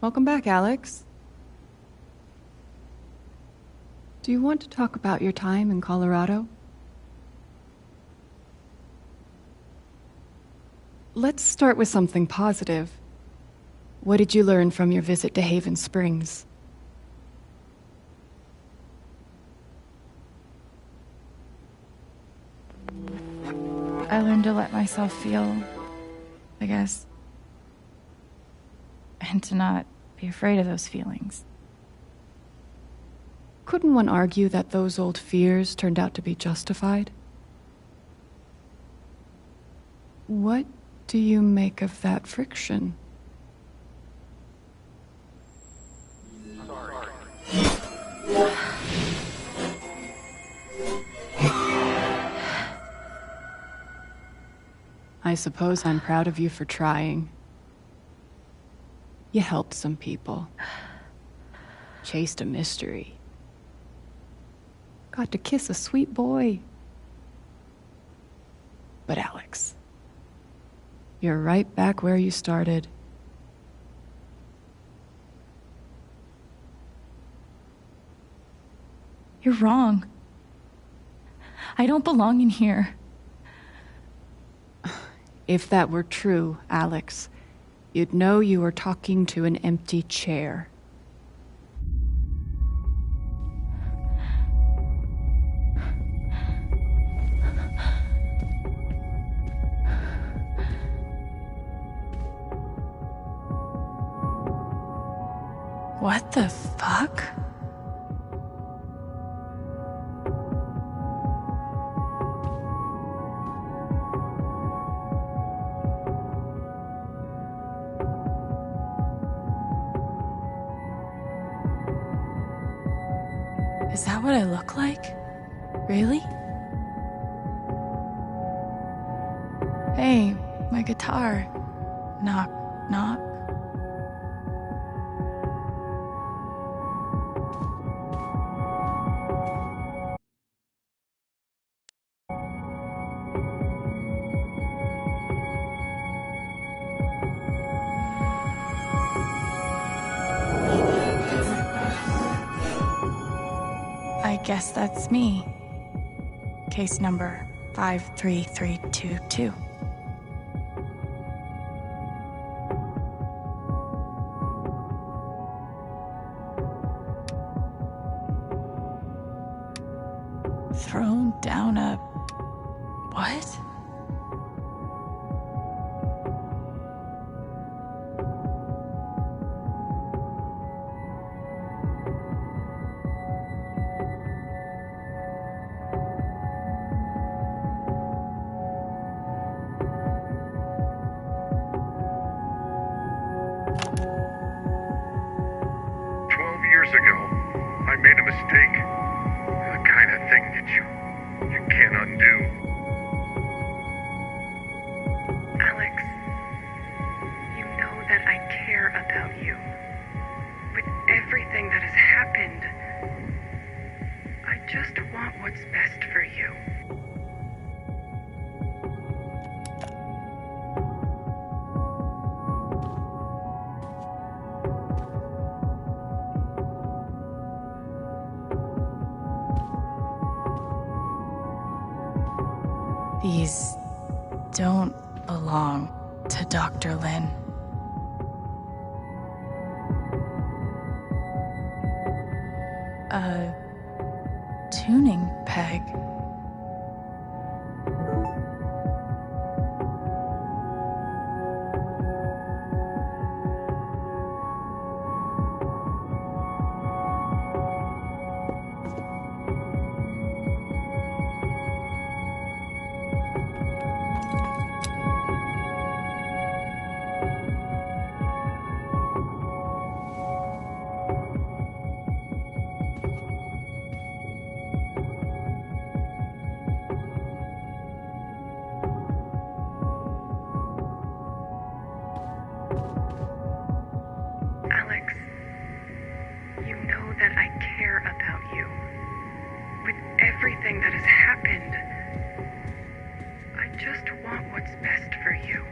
Welcome back, Alex. Do you want to talk about your time in Colorado? Let's start with something positive. What did you learn from your visit to Haven Springs? I learned to let myself feel, I guess, and to not be afraid of those feelings. Couldn't one argue that those old fears turned out to be justified? What do you make of that friction? I suppose I'm proud of you for trying. You helped some people. Chased a mystery. Got to kiss a sweet boy. But Alex, you're right back where you started. You're wrong. I don't belong in here. If that were true, Alex, you'd know you were talking to an empty chair. What the fuck? Is that what I look like? Really? Hey, my guitar. Knock, knock. I guess that's me. Case number 53322. Thrown down a... what? Years ago, I made a mistake. The kind of thing that you can't undo. Alex, you know that I care about you. With everything that has happened, I just want what's best for you. These don't belong to Dr. Lin. A tuning peg. Alex, you know that I care about you. With everything that has happened, I just want what's best for you.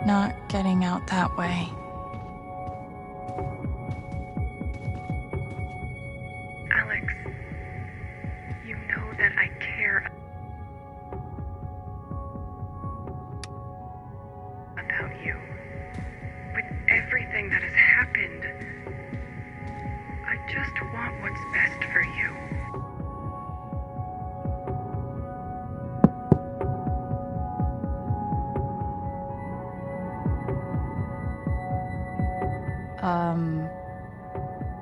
not getting out that way. Alex, you know that I care about you. With everything that has happened, I just want what's best for you.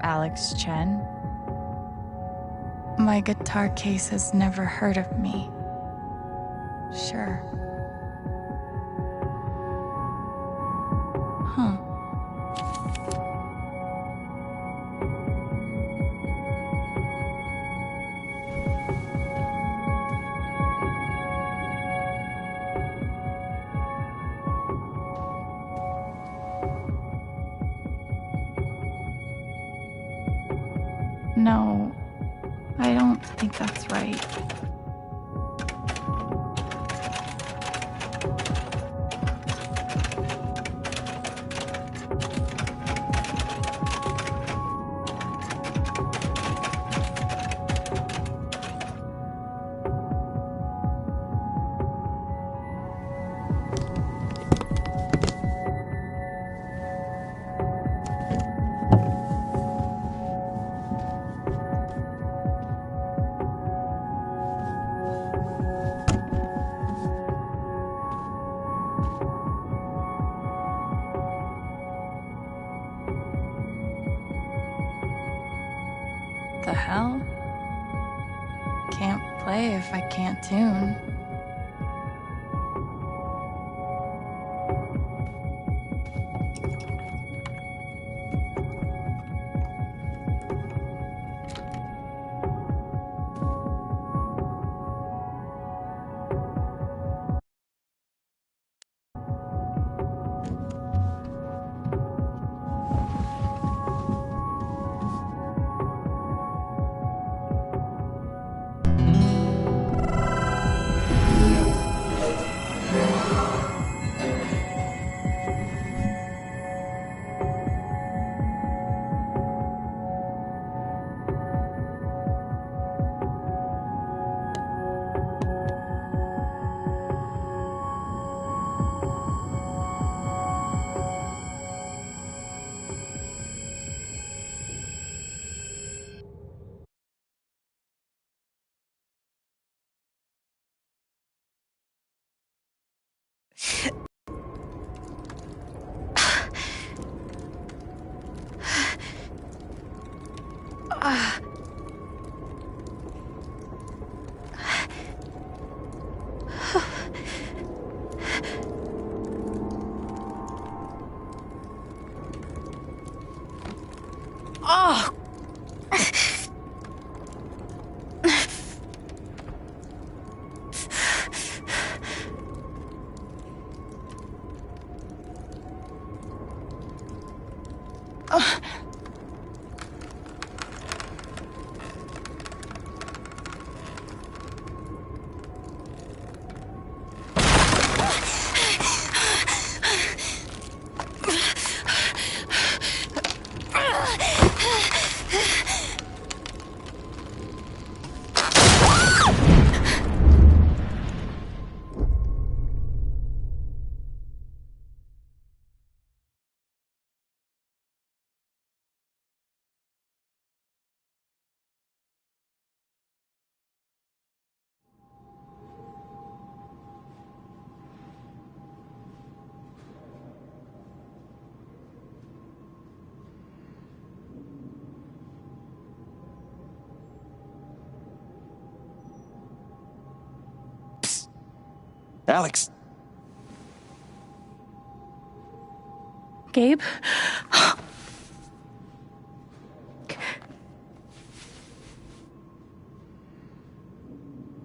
Alex Chen? My guitar case has never heard of me. Sure. Huh. No, I don't think that's right. The hell? Can't play if I can't tune. Oh! Alex! Gabe?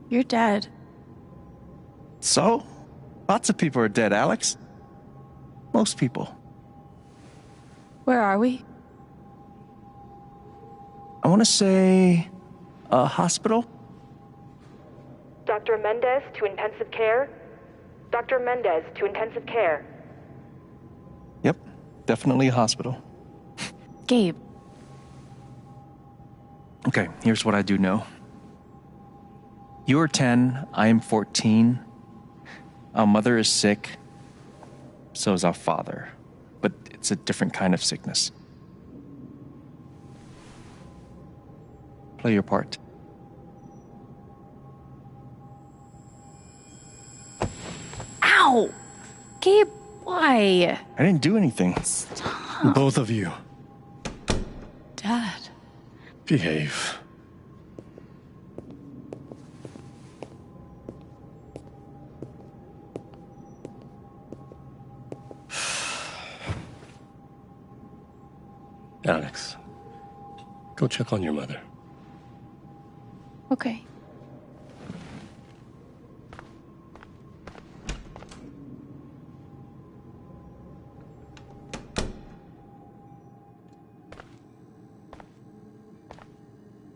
You're dead. So? Lots of people are dead, Alex. Most people. Where are we? I want to say... a hospital? Dr. Mendez to intensive care? Dr. Mendez to intensive care. Yep, definitely a hospital. Gabe, Okay, here's what I do know. You're 10, I am 14. Our mother is sick. So is our father. But it's a different kind of sickness. Play your part. ow! Gabe, why? I didn't do anything. Both of you, Dad. behave. Alex, go check on your mother. Okay.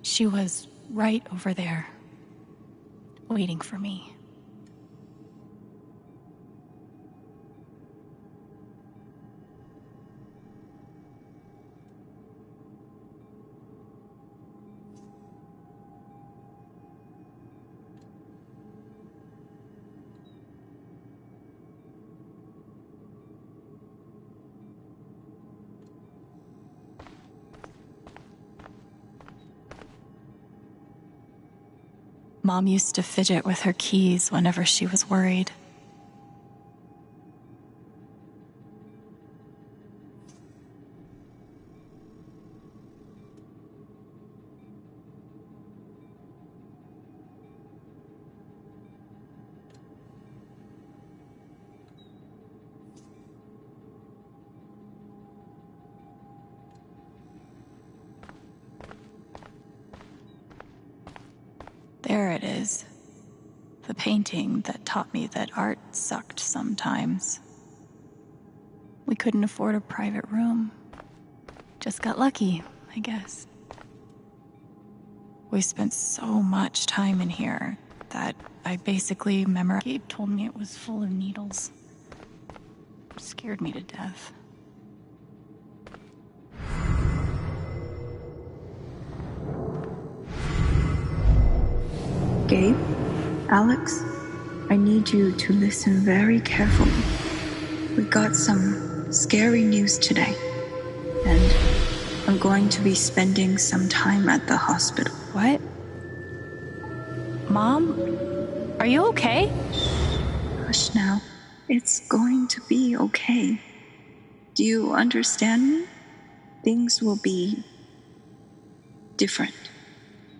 She was right over there, waiting for me. Mom used to fidget with her keys whenever she was worried. There it is. The painting that taught me that art sucked sometimes. We couldn't afford a private room. Just got lucky, I guess. We spent so much time in here that I basically memorized. Gabe told me it was full of needles. It scared me to death. Gabe, Alex, I need you to listen very carefully. We got some scary news today, and I'm going to be spending some time at the hospital. What? Mom? Are you okay? Hush now. It's going to be okay. Do you understand me? Things will be different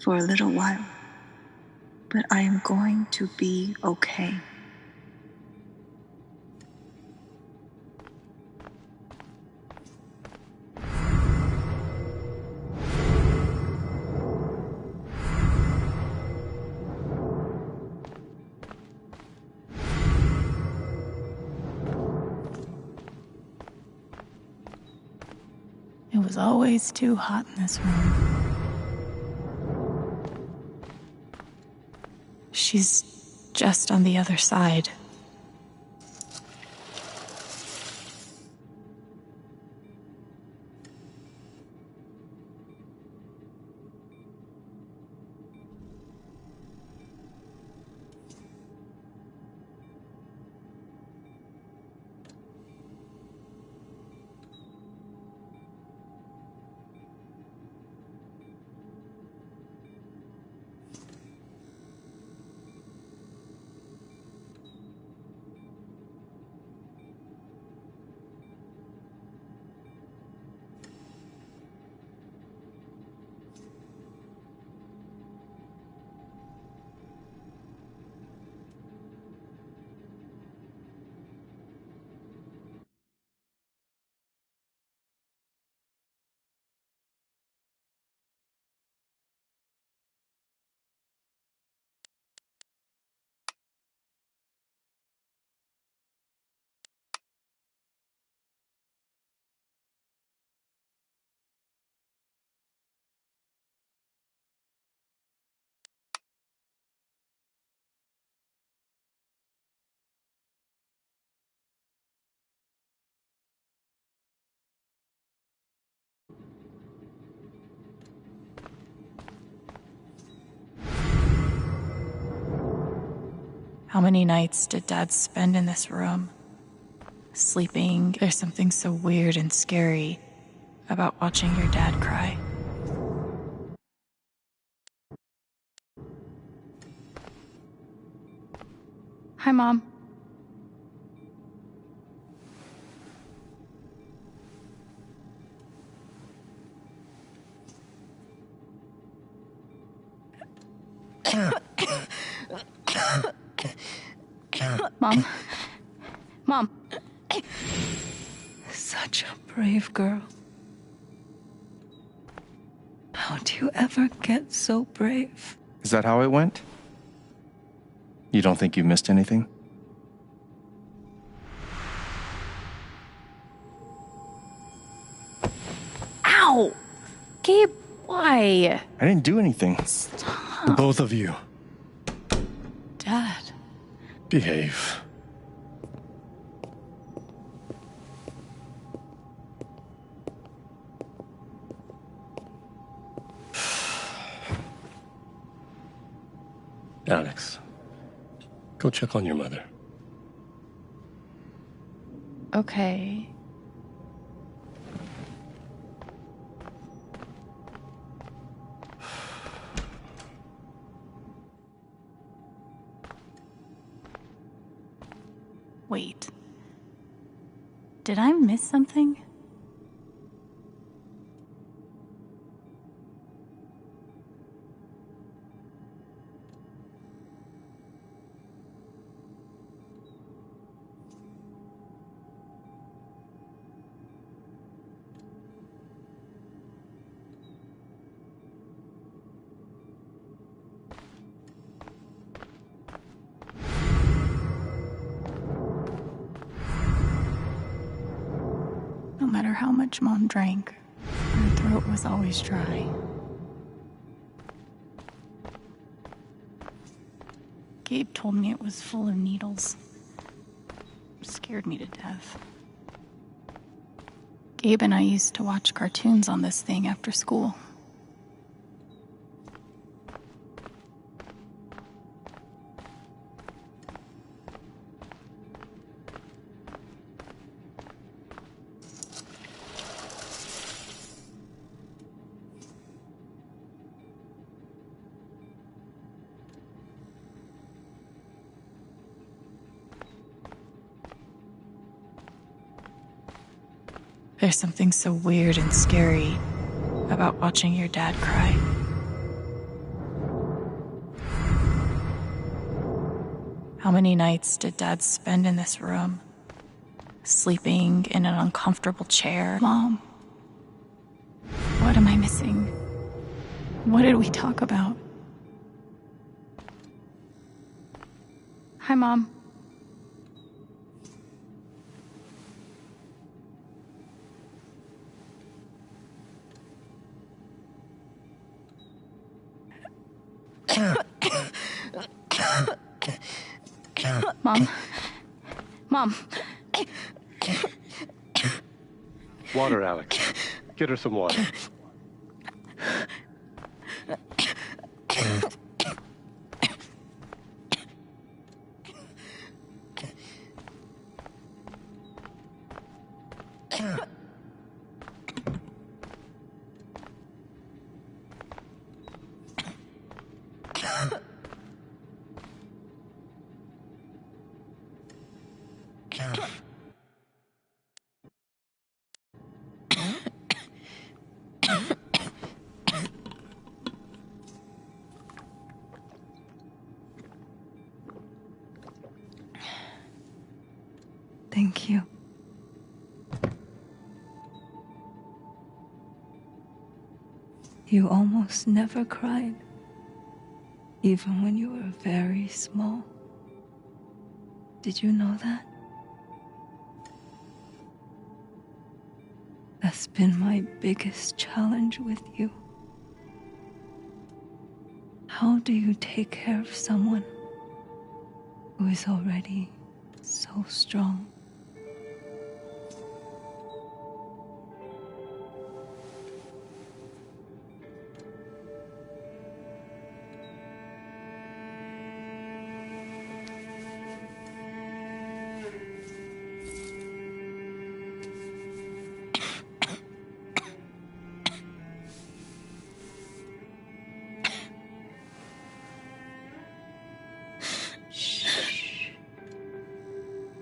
for a little while, but I am going to be okay. It was always too hot in this room. She's just on the other side. How many nights did Dad spend in this room? Sleeping. There's something so weird and scary about watching your dad cry. Hi, Mom. Mom. Mom. Such a brave girl. How do you ever get so brave? Is that how it went? You don't think you missed anything? Ow! Gabe, why? I didn't do anything. Both of you. Dad. Behave. Alex, go check on your mother. Okay. Wait. Did I miss something? No matter how much Mom drank, her throat was always dry. Gabe told me it was full of needles. Scared me to death. Gabe and I used to watch cartoons on this thing after school. There's something so weird and scary about watching your dad cry. How many nights did Dad spend in this room? Sleeping in an uncomfortable chair? Mom, what am I missing? What did we talk about? Hi, Mom. Mom. Mom. Water, Alex. Get her some water. Thank you. You almost never cried, even when you were very small. Did you know that? That's been my biggest challenge with you. How do you take care of someone who is already so strong?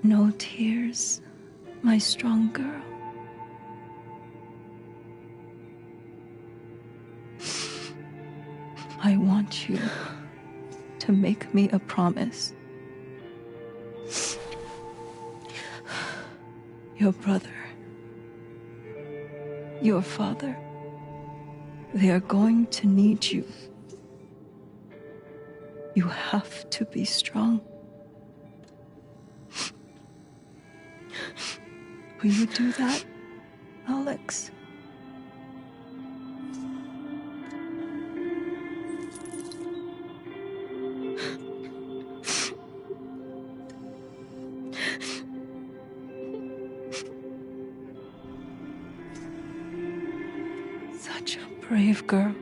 No tears, my strong girl. I want you to make me a promise. Your brother, your father, they are going to need you. You have to be strong. Will you do that, Alex? Such a brave girl.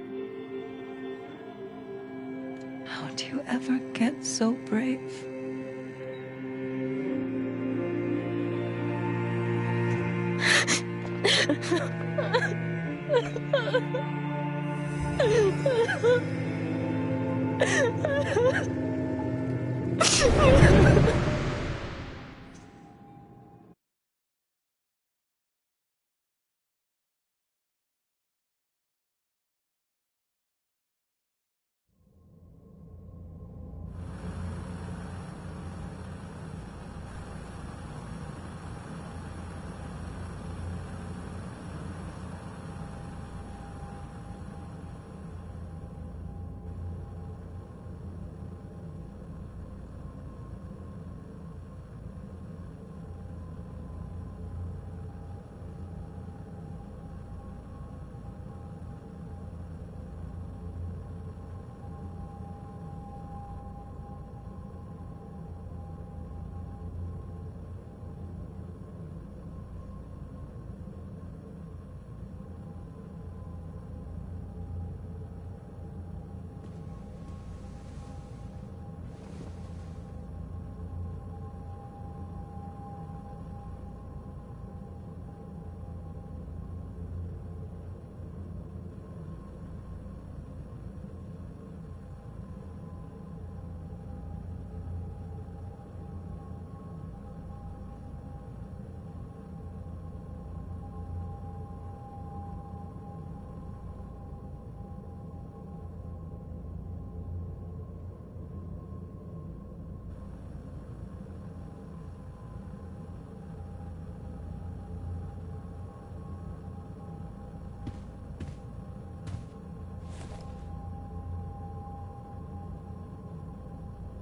How do you ever get so brave?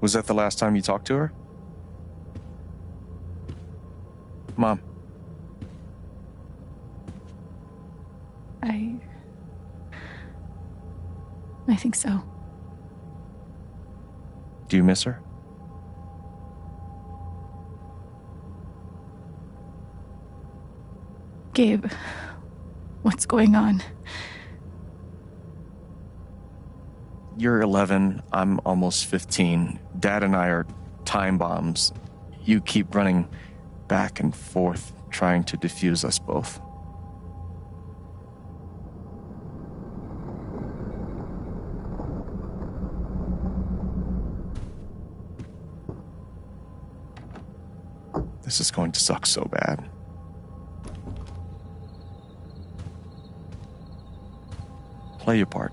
Was that the last time you talked to her? Mom. I think so. Do you miss her? Gabe, what's going on? You're 11, I'm almost 15. Dad and I are time bombs. You keep running back and forth, trying to defuse us both. This is going to suck so bad. Play your part.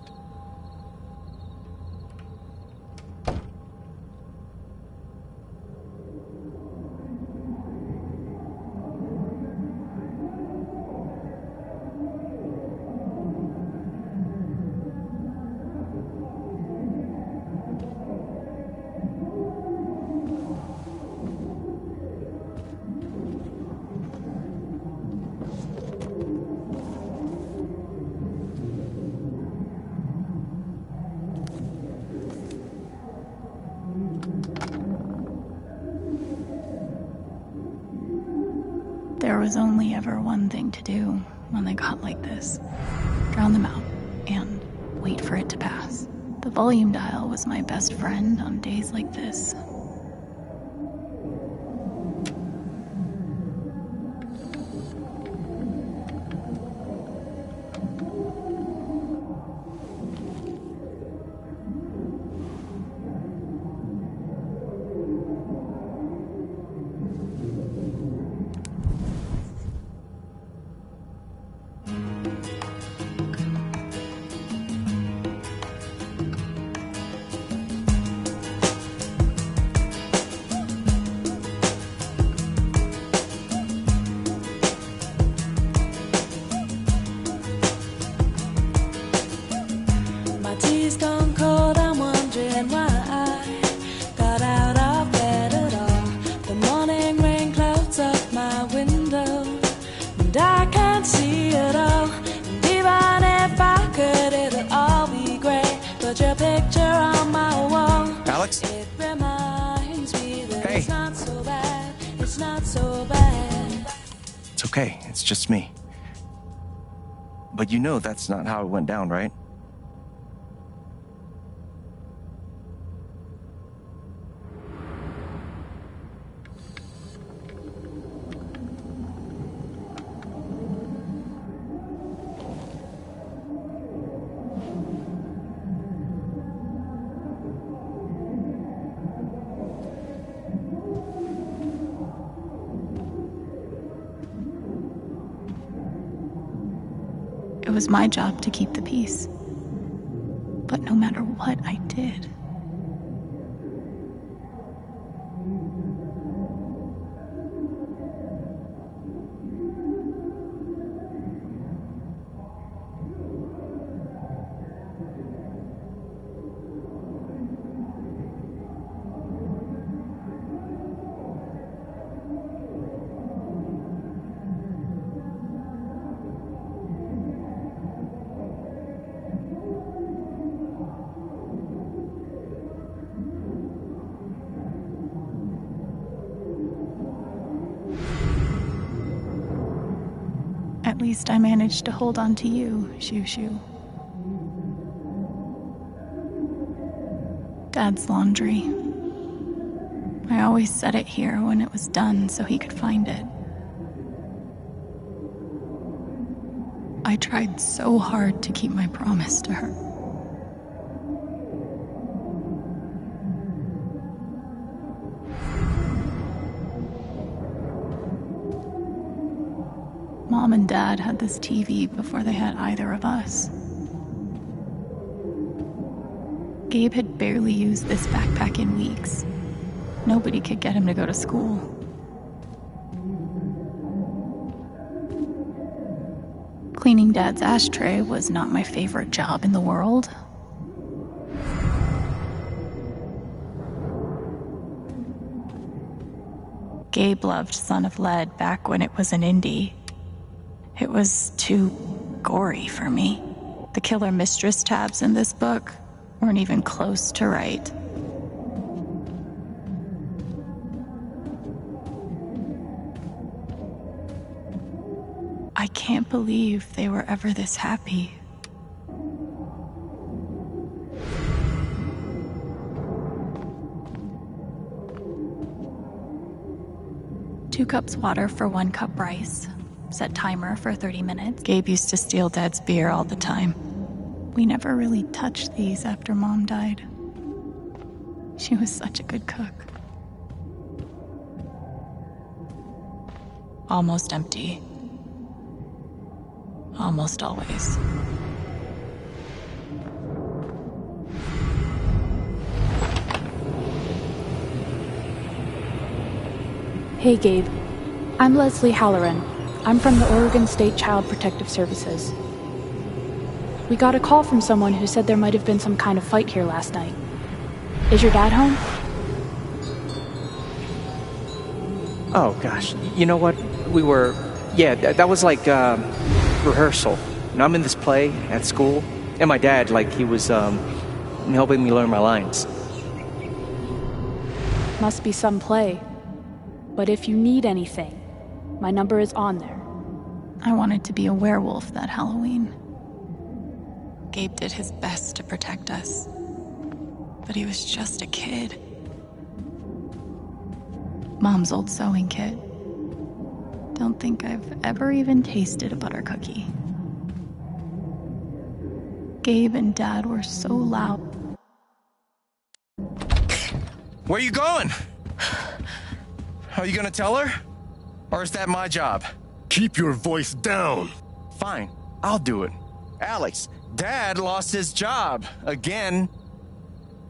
There was only ever one thing to do when they got like this. Drown them out and wait for it to pass. The volume dial was my best friend on days like this. not so bad, it's not so bad. It's okay, it's just me. But you know that's not how it went down, right? It was my job to keep the peace. But no matter what I did, at least I managed to hold on to you, Shoo Shoo. Dad's laundry. I always set it here when it was done so he could find it. I tried so hard to keep my promise to her. Mom and Dad had this TV before they had either of us. Gabe had barely used this backpack in weeks. Nobody could get him to go to school. Cleaning Dad's ashtray was not my favorite job in the world. Gabe loved Son of Lead back when it was an indie. It was too gory for me. The killer mistress tabs in this book weren't even close to right. I can't believe they were ever this happy. Two cups water for 1 cup rice. Set timer for 30 minutes. Gabe used to steal Dad's beer all the time. We never really touched these after Mom died. She was such a good cook. Almost empty. Almost always. Hey, Gabe. I'm Leslie Halloran. I'm from the Oregon State Child Protective Services. We got a call from someone who said there might have been some kind of fight here last night. Is your dad home? Oh, gosh. You know what? That was like, rehearsal. And I'm in this play at school, and my dad, he was, helping me learn my lines. Must be some play. But if you need anything, my number is on there. I wanted to be a werewolf that Halloween. Gabe did his best to protect us, but he was just a kid. Mom's old sewing kit. Don't think I've ever even tasted a butter cookie. Gabe and Dad were so loud. Where are you going? Are you gonna tell her? Or is that my job? Keep your voice down. Fine, I'll do it. Alex, Dad lost his job again.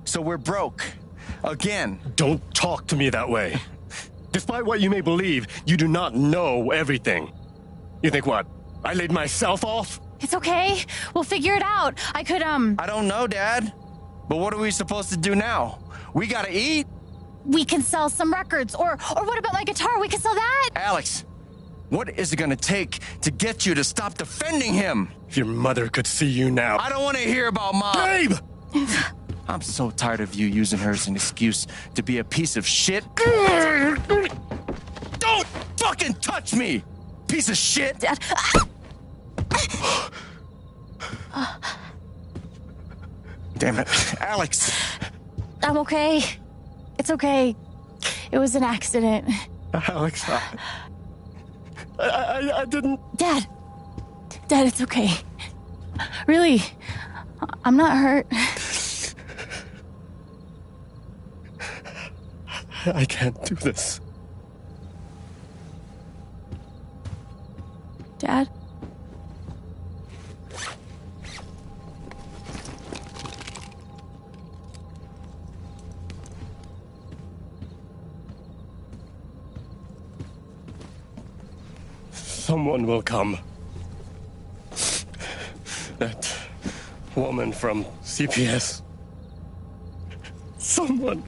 So we're broke. Again. Don't talk to me that way. Despite what you may believe, you do not know everything. You think what? I laid myself off? It's okay. We'll figure it out. I don't know, Dad. But what are we supposed to do now? We gotta eat. We can sell some records. Or what about my guitar? We can sell that. Alex, what is it gonna take to get you to stop defending him? If your mother could see you now. I don't want to hear about Mom. Gabe! I'm so tired of you using her as an excuse to be a piece of shit. Don't fucking touch me, piece of shit! Dad. Damn it, Alex! I'm okay. It's okay. It was an accident. Alex, I didn't... Dad, it's okay. Really, I'm not hurt. I can't do this. Dad? Someone will come. That woman from CPS. Someone.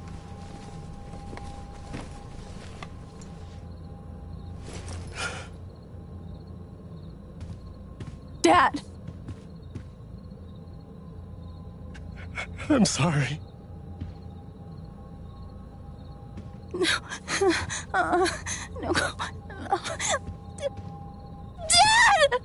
Dad! I'm sorry. No. No. Dad!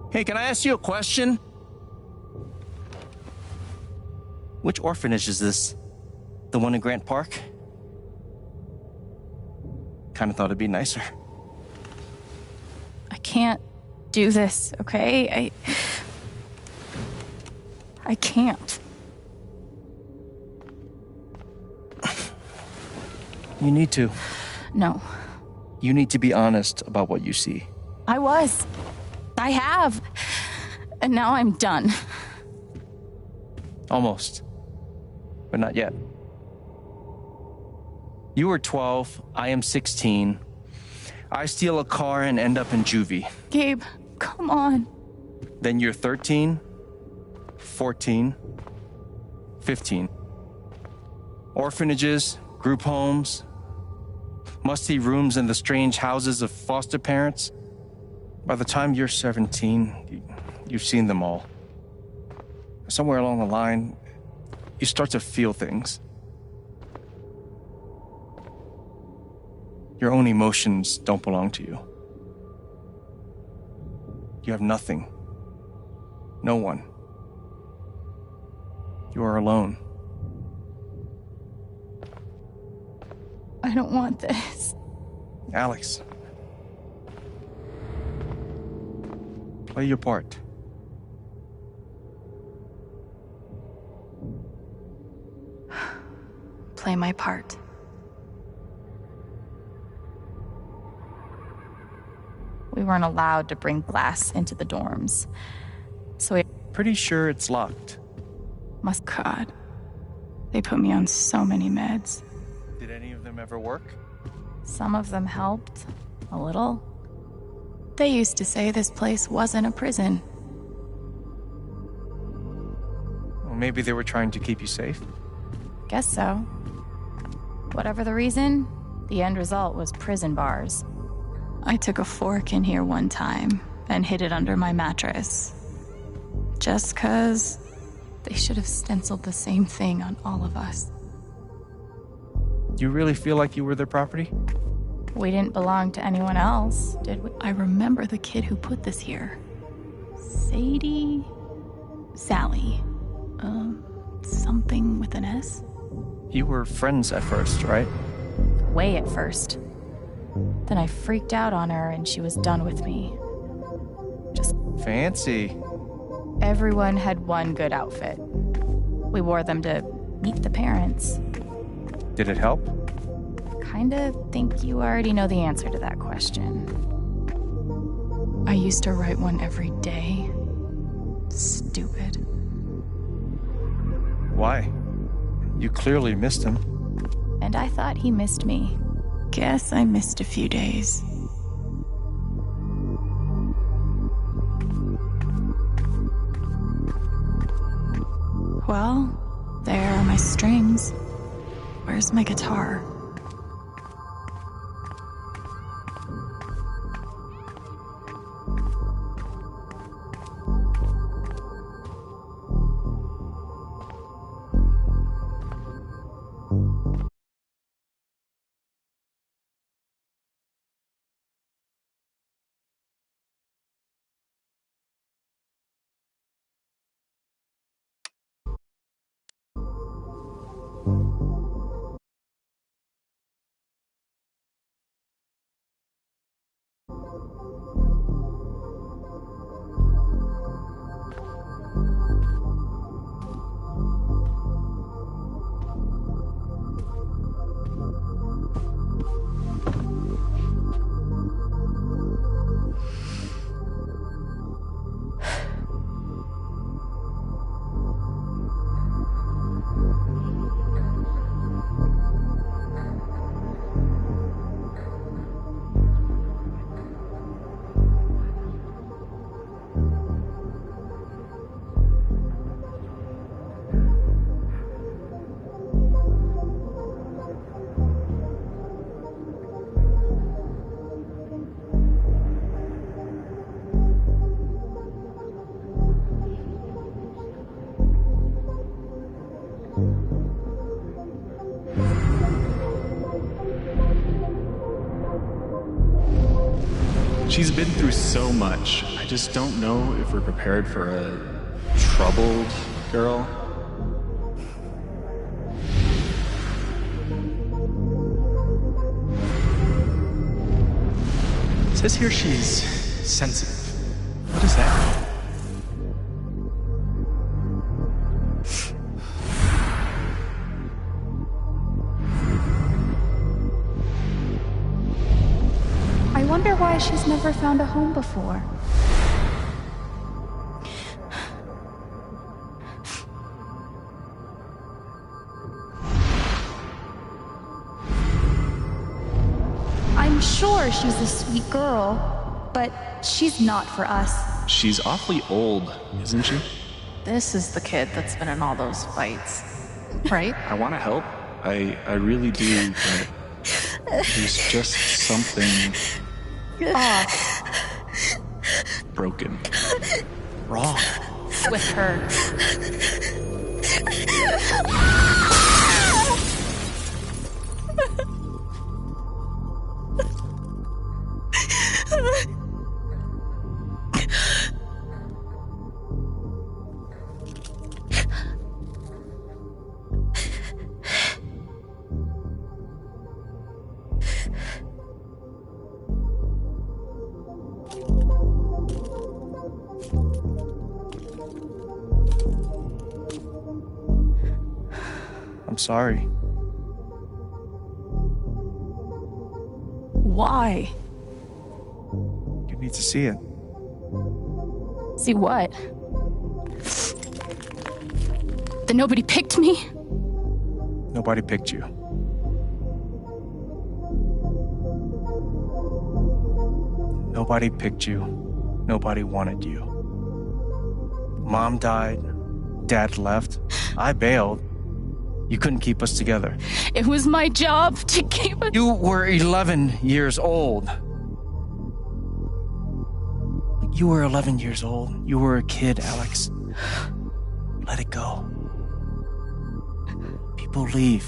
Hey, can I ask you a question? Which orphanage is this? The one in Grant Park? Kinda thought it'd be nicer. I can't do this, okay? I can't. You need to. No. You need to be honest about what you see. I was. I have. And now I'm done. Almost. But not yet. You were 12, I am 16. I steal a car and end up in juvie. Gabe, come on. Then you're 13, 14, 15. Orphanages, group homes, musty rooms in the strange houses of foster parents. By the time you're 17, you've seen them all. Somewhere along the line, you start to feel things. Your own emotions don't belong to you. You have nothing. No one. You are alone. I don't want this. Alex. Play your part. Play my part. We weren't allowed to bring glass into the dorms. So we... Pretty sure it's locked. Must God. They put me on so many meds. Did any of them ever work? Some of them helped. A little. They used to say this place wasn't a prison. maybe they were trying to keep you safe. Guess so. Whatever the reason, the end result was prison bars. I took a fork in here one time and hid it under my mattress. Just 'cause they should have stenciled the same thing on all of us. You really feel like you were their property? We didn't belong to anyone else, did we? I remember the kid who put this here. Sally. Something with an S? You were friends at first, right? Way at first. Then I freaked out on her and she was done with me. Just fancy. Everyone had one good outfit. We wore them to meet the parents. Did it help? Kinda think you already know the answer to that question. I used to write one every day. Stupid. Why? You clearly missed him. And I thought he missed me. Guess I missed a few days. Well, there are my strings. Where's my guitar? She's been through so much. I just don't know if we're prepared for a troubled girl. It says here she's sensitive. What is that? I wonder why she's never found a home before. I'm sure she's a sweet girl, but she's not for us. She's awfully old, isn't she? This is the kid that's been in all those fights, right? I want to help. I really do, but there's just something Off. broken. Wrong. With her. I'm sorry. Why? You need to see it. See what? That nobody picked me? Nobody picked you. Nobody picked you. Nobody wanted you. Mom died. Dad left. I bailed. You couldn't keep us together. It was my job to keep us. You were 11 years old. You were 11 years old. You were a kid, Alex. Let it go. People leave.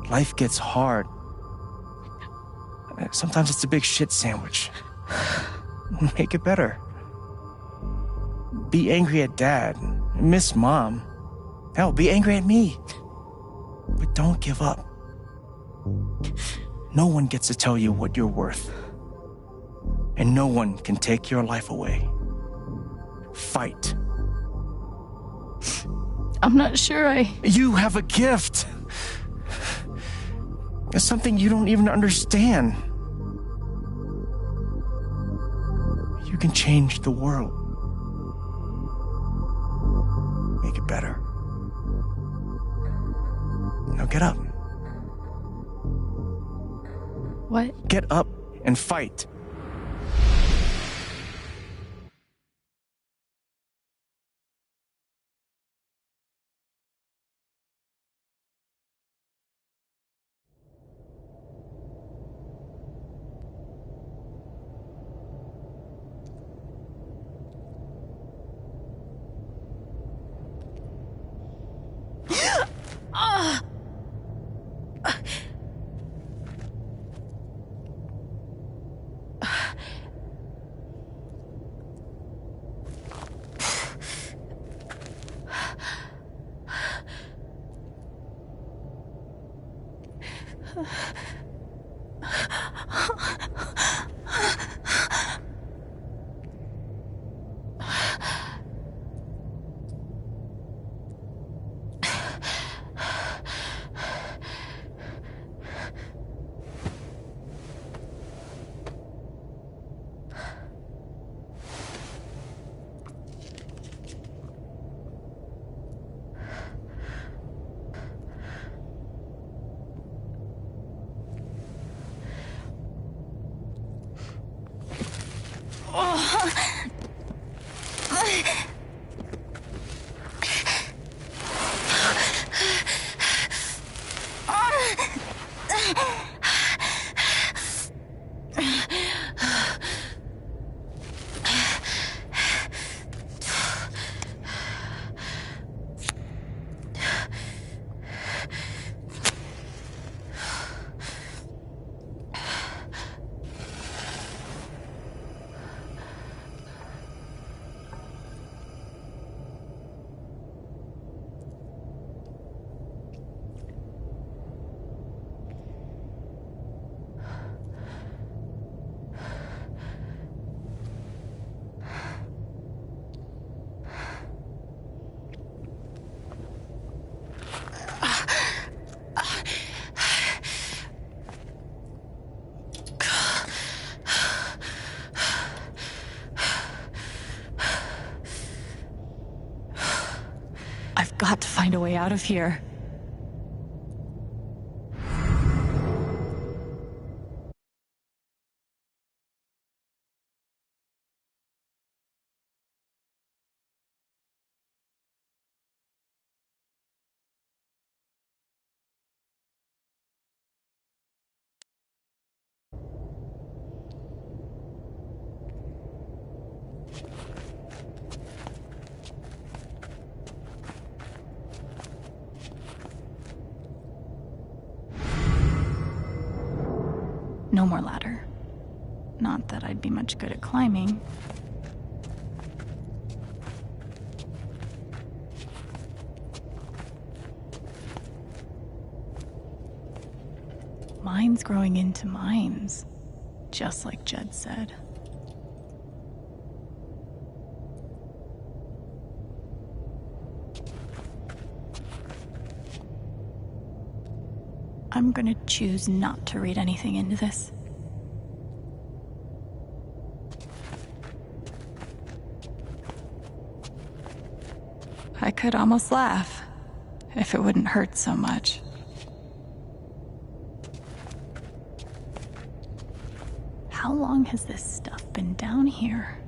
Life gets hard. Sometimes it's a big shit sandwich. Make it better. Be angry at Dad. Miss Mom. Hell, be angry at me. But don't give up. No one gets to tell you what you're worth. And no one can take your life away. Fight. I'm not sure You have a gift. It's something you don't even understand. You can change the world. Make it better. Now get up. What? Get up and fight. I've got to find a way out of here. No more ladder. Not that I'd be much good at climbing. Mines growing into mines, just like Jed said. I'm gonna choose not to read anything into this. I could almost laugh, if it wouldn't hurt so much. How long has this stuff been down here?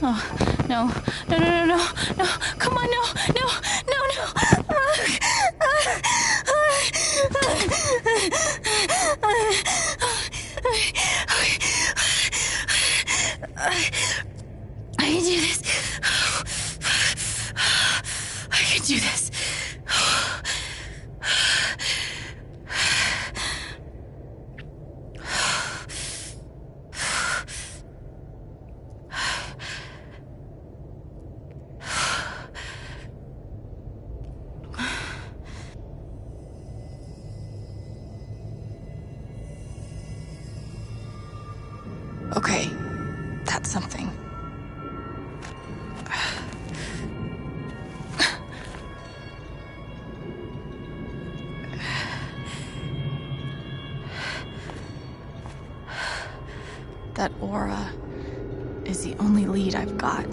Oh, no. No, no, no, no, no. Come on, no, no, no, no. I can do this. I can do this. Okay, that's something. That aura is the only lead I've got.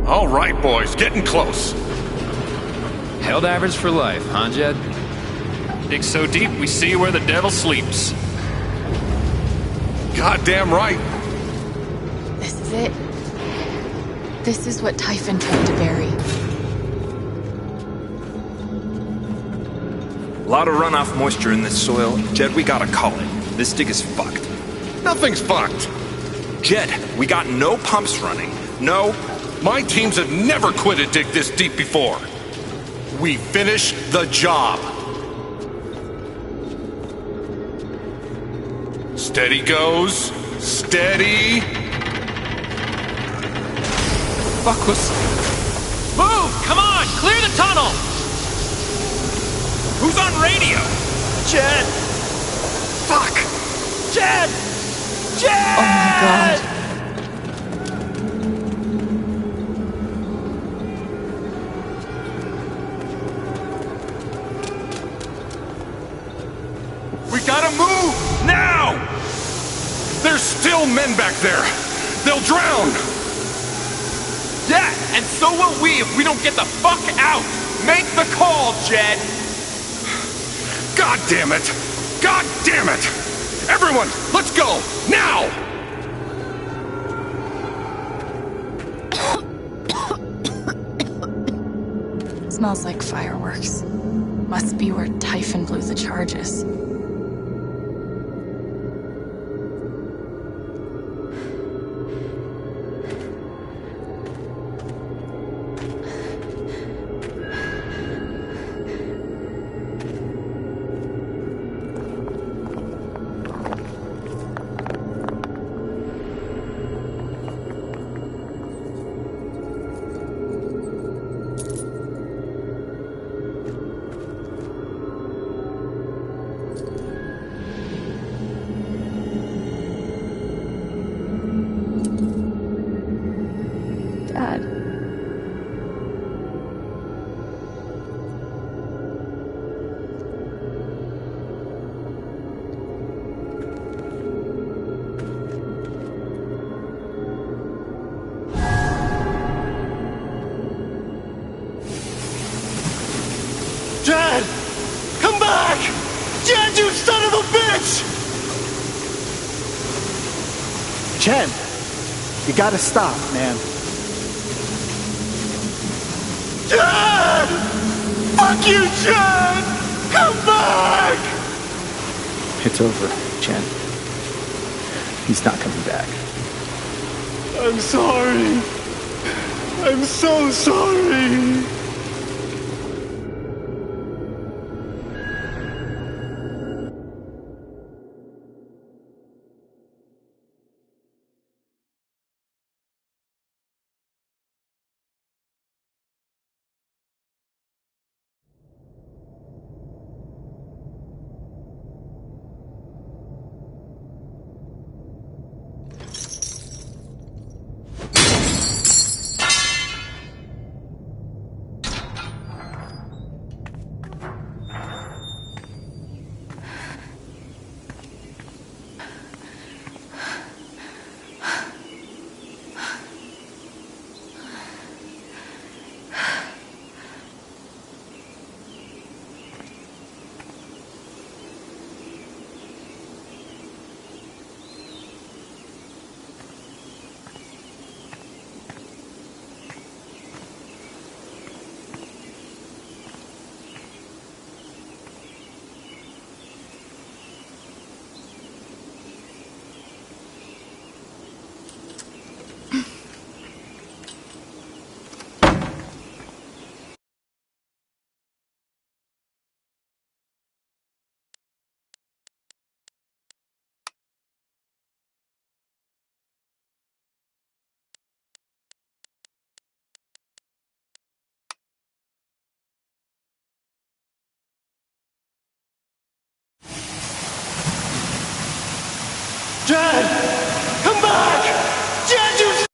All right, boys, getting close. Held average for life, huh, Jed? Dig so deep, we see where the devil sleeps. Goddamn right. This is it. This is what Typhon tried to bury. A lot of runoff moisture in this soil. Jed, we gotta call it. This dig is fucked. Nothing's fucked. Jed, we got no pumps running. No. My teams have never quit a dig this deep before. We finish the job. Steady goes. Steady. Fuck was... Move! Come on! Clear the tunnel! Who's on radio? Jed! Fuck! Jed! Jed! Oh my god. We gotta move! Now! There's still men back there. They'll drown. Yeah, and so will we if we don't get the fuck out! Make the call, Jed! God damn it! God damn it! Everyone, let's go! Now! Smells like fireworks. Must be where Typhon blew the charges. Jen! You gotta stop, man. Jen! Fuck you, Jen! Come back! It's over, Jen. He's not coming back. I'm sorry. I'm so sorry. Jen! Come back! Jen, you...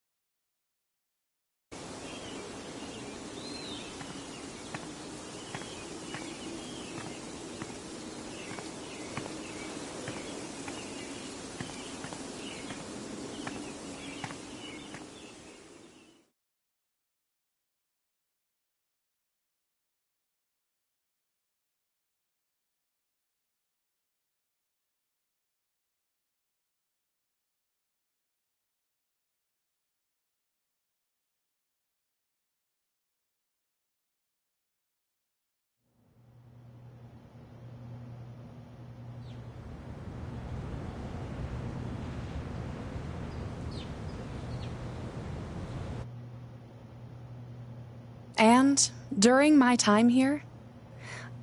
And during my time here,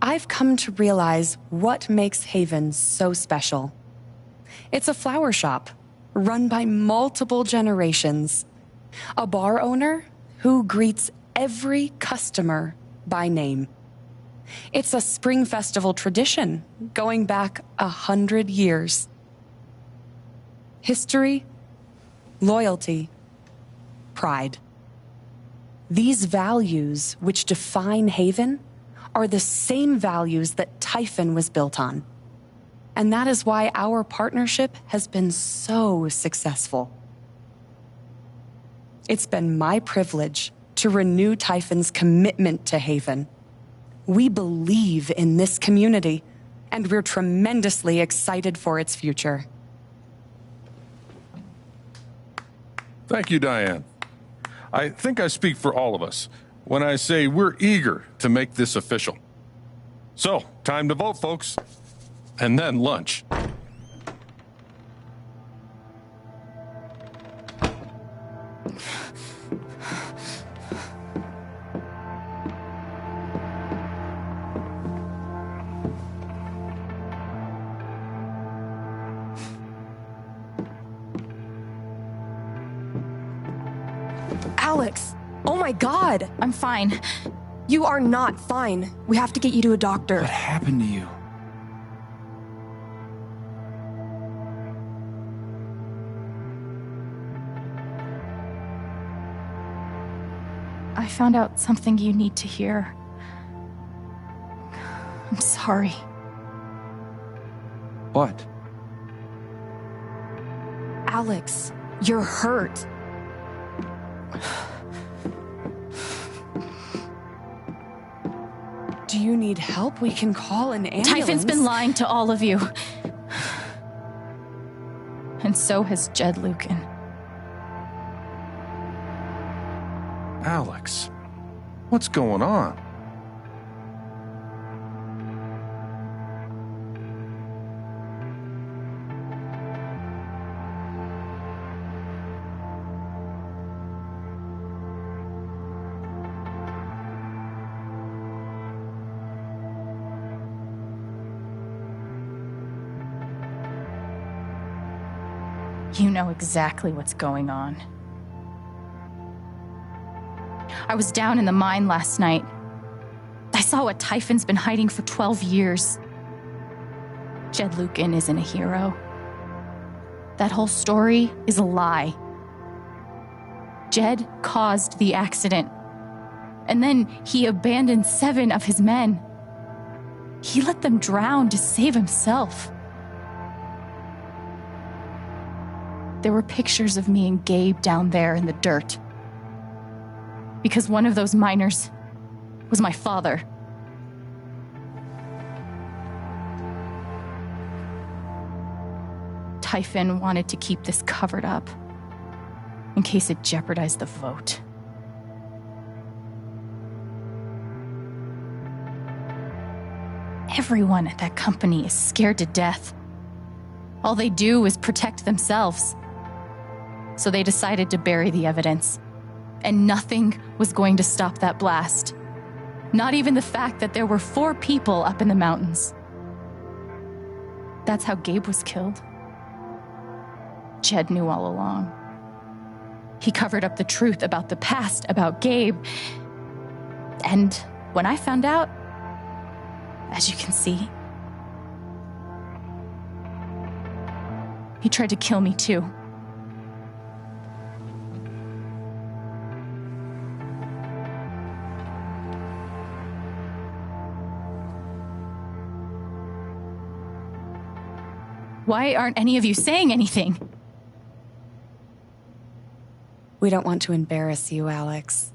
I've come to realize what makes Haven so special. It's a flower shop run by multiple generations, a bar owner who greets every customer by name. It's a spring festival tradition going back 100 years. History, loyalty, pride. These values which define Haven are the same values that Typhon was built on. And that is why our partnership has been so successful. It's been my privilege to renew Typhon's commitment to Haven. We believe in this community, and we're tremendously excited for its future. Thank you, Diane. I think I speak for all of us when I say we're eager to make this official. So, time to vote, folks. And then lunch. Alex! Oh my god! I'm fine. You are not fine. We have to get you to a doctor. What happened to you? I found out something you need to hear. I'm sorry. What? Alex, you're hurt. Do you need help? We can call an ambulance. Typhon's been lying to all of you. And so has Jed Lucan. Alex, what's going on? You know exactly what's going on. I was down in the mine last night. I saw what Typhon's been hiding for 12 years. Jed Lucan isn't a hero. That whole story is a lie. Jed caused the accident. And then he abandoned 7 of his men. He let them drown to save himself. There were pictures of me and Gabe down there in the dirt. Because one of those miners was my father. Typhon wanted to keep this covered up in case it jeopardized the vote. Everyone at that company is scared to death. All they do is protect themselves. So they decided to bury the evidence. And nothing was going to stop that blast. Not even the fact that there were 4 people up in the mountains. That's how Gabe was killed. Jed knew all along. He covered up the truth about the past, about Gabe. And when I found out, as you can see, he tried to kill me too. Why aren't any of you saying anything? We don't want to embarrass you, Alex.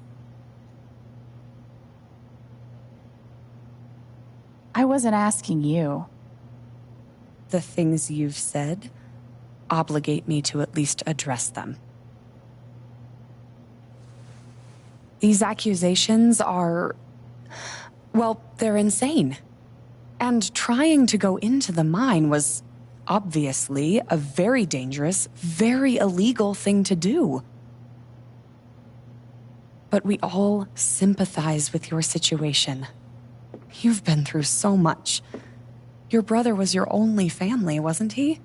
I wasn't asking you. The things you've said obligate me to at least address them. These accusations are... well, they're insane. And trying to go into the mine was obviously a very dangerous, very illegal thing to do. But we all sympathize with your situation. You've been through so much. Your brother was your only family, wasn't he?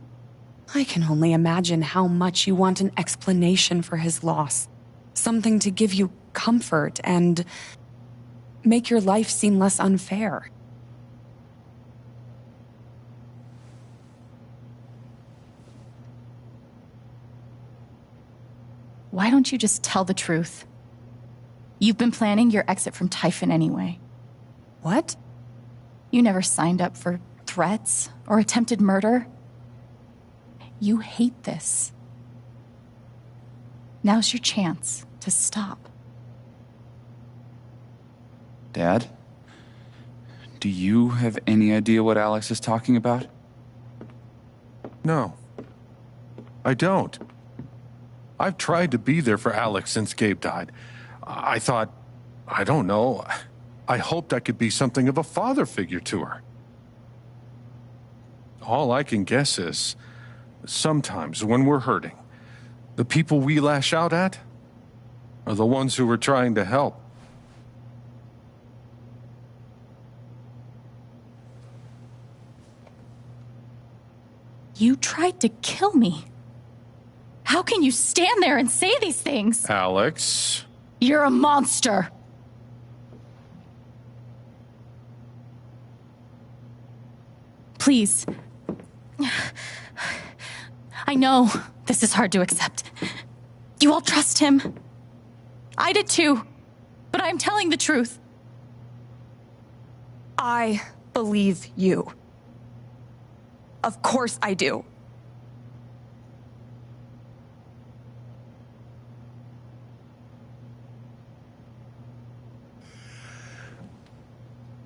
I can only imagine how much you want an explanation for his loss. Something to give you comfort and make your life seem less unfair. Why don't you just tell the truth? You've been planning your exit from Typhon anyway. What? You never signed up for threats or attempted murder. You hate this. Now's your chance to stop. Dad? Do you have any idea what Alex is talking about? No, I don't. I've tried to be there for Alex since Gabe died. I thought, I don't know, I hoped I could be something of a father figure to her. All I can guess is, sometimes when we're hurting, the people we lash out at are the ones who we're trying to help. You tried to kill me. How can you stand there and say these things? Alex. You're a monster. Please. I know this is hard to accept. You all trust him. I did too. But I'm telling the truth. I believe you. Of course I do.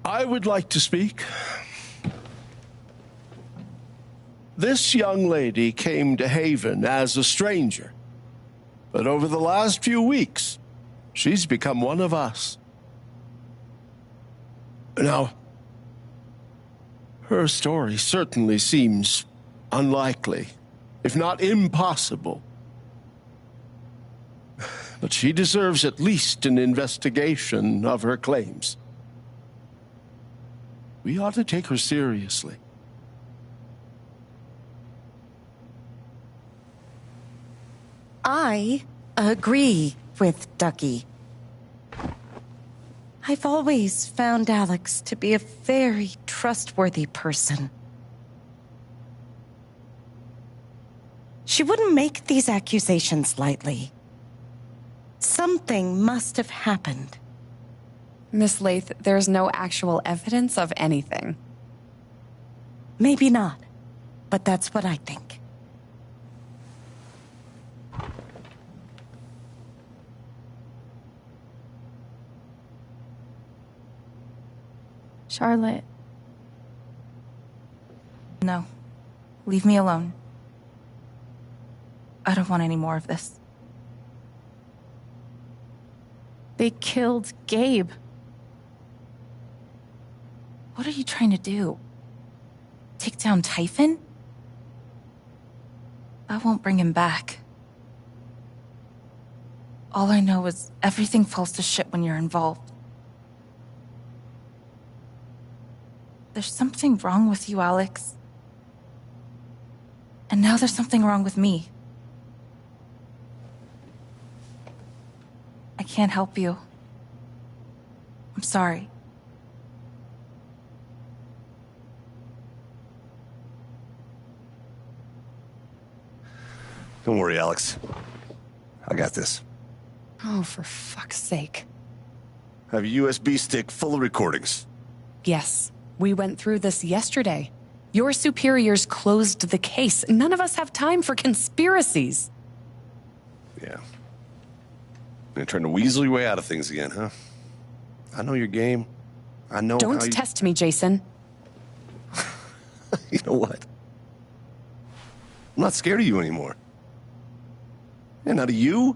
I would like to speak. This young lady came to Haven as a stranger, but over the last few weeks, She's become one of us. Now, her story certainly seems unlikely, if not impossible. But she deserves at least an investigation of her claims. We ought to take her seriously. I agree with Ducky. I've always found Alex to be a very trustworthy person. She wouldn't make these accusations lightly. Something must have happened. Miss Lath, there's no actual evidence of anything. Maybe not, but that's what I think. Charlotte. No. Leave me alone. I don't want any more of this. They killed Gabe. What are you trying to do? Take down Typhon? I won't bring him back. All I know is everything falls to shit when you're involved. There's something wrong with you, Alex. And now there's something wrong with me. I can't help you. I'm sorry. Don't worry, Alex. I got this. Oh, for fuck's sake. I have a USB stick full of recordings. Yes, we went through this yesterday. Your superiors closed the case. None of us have time for conspiracies. Yeah. You're trying to weasel your way out of things again, huh? I know your game. I know Don't test me, Jason. You know what? I'm not scared of you anymore. And not of you,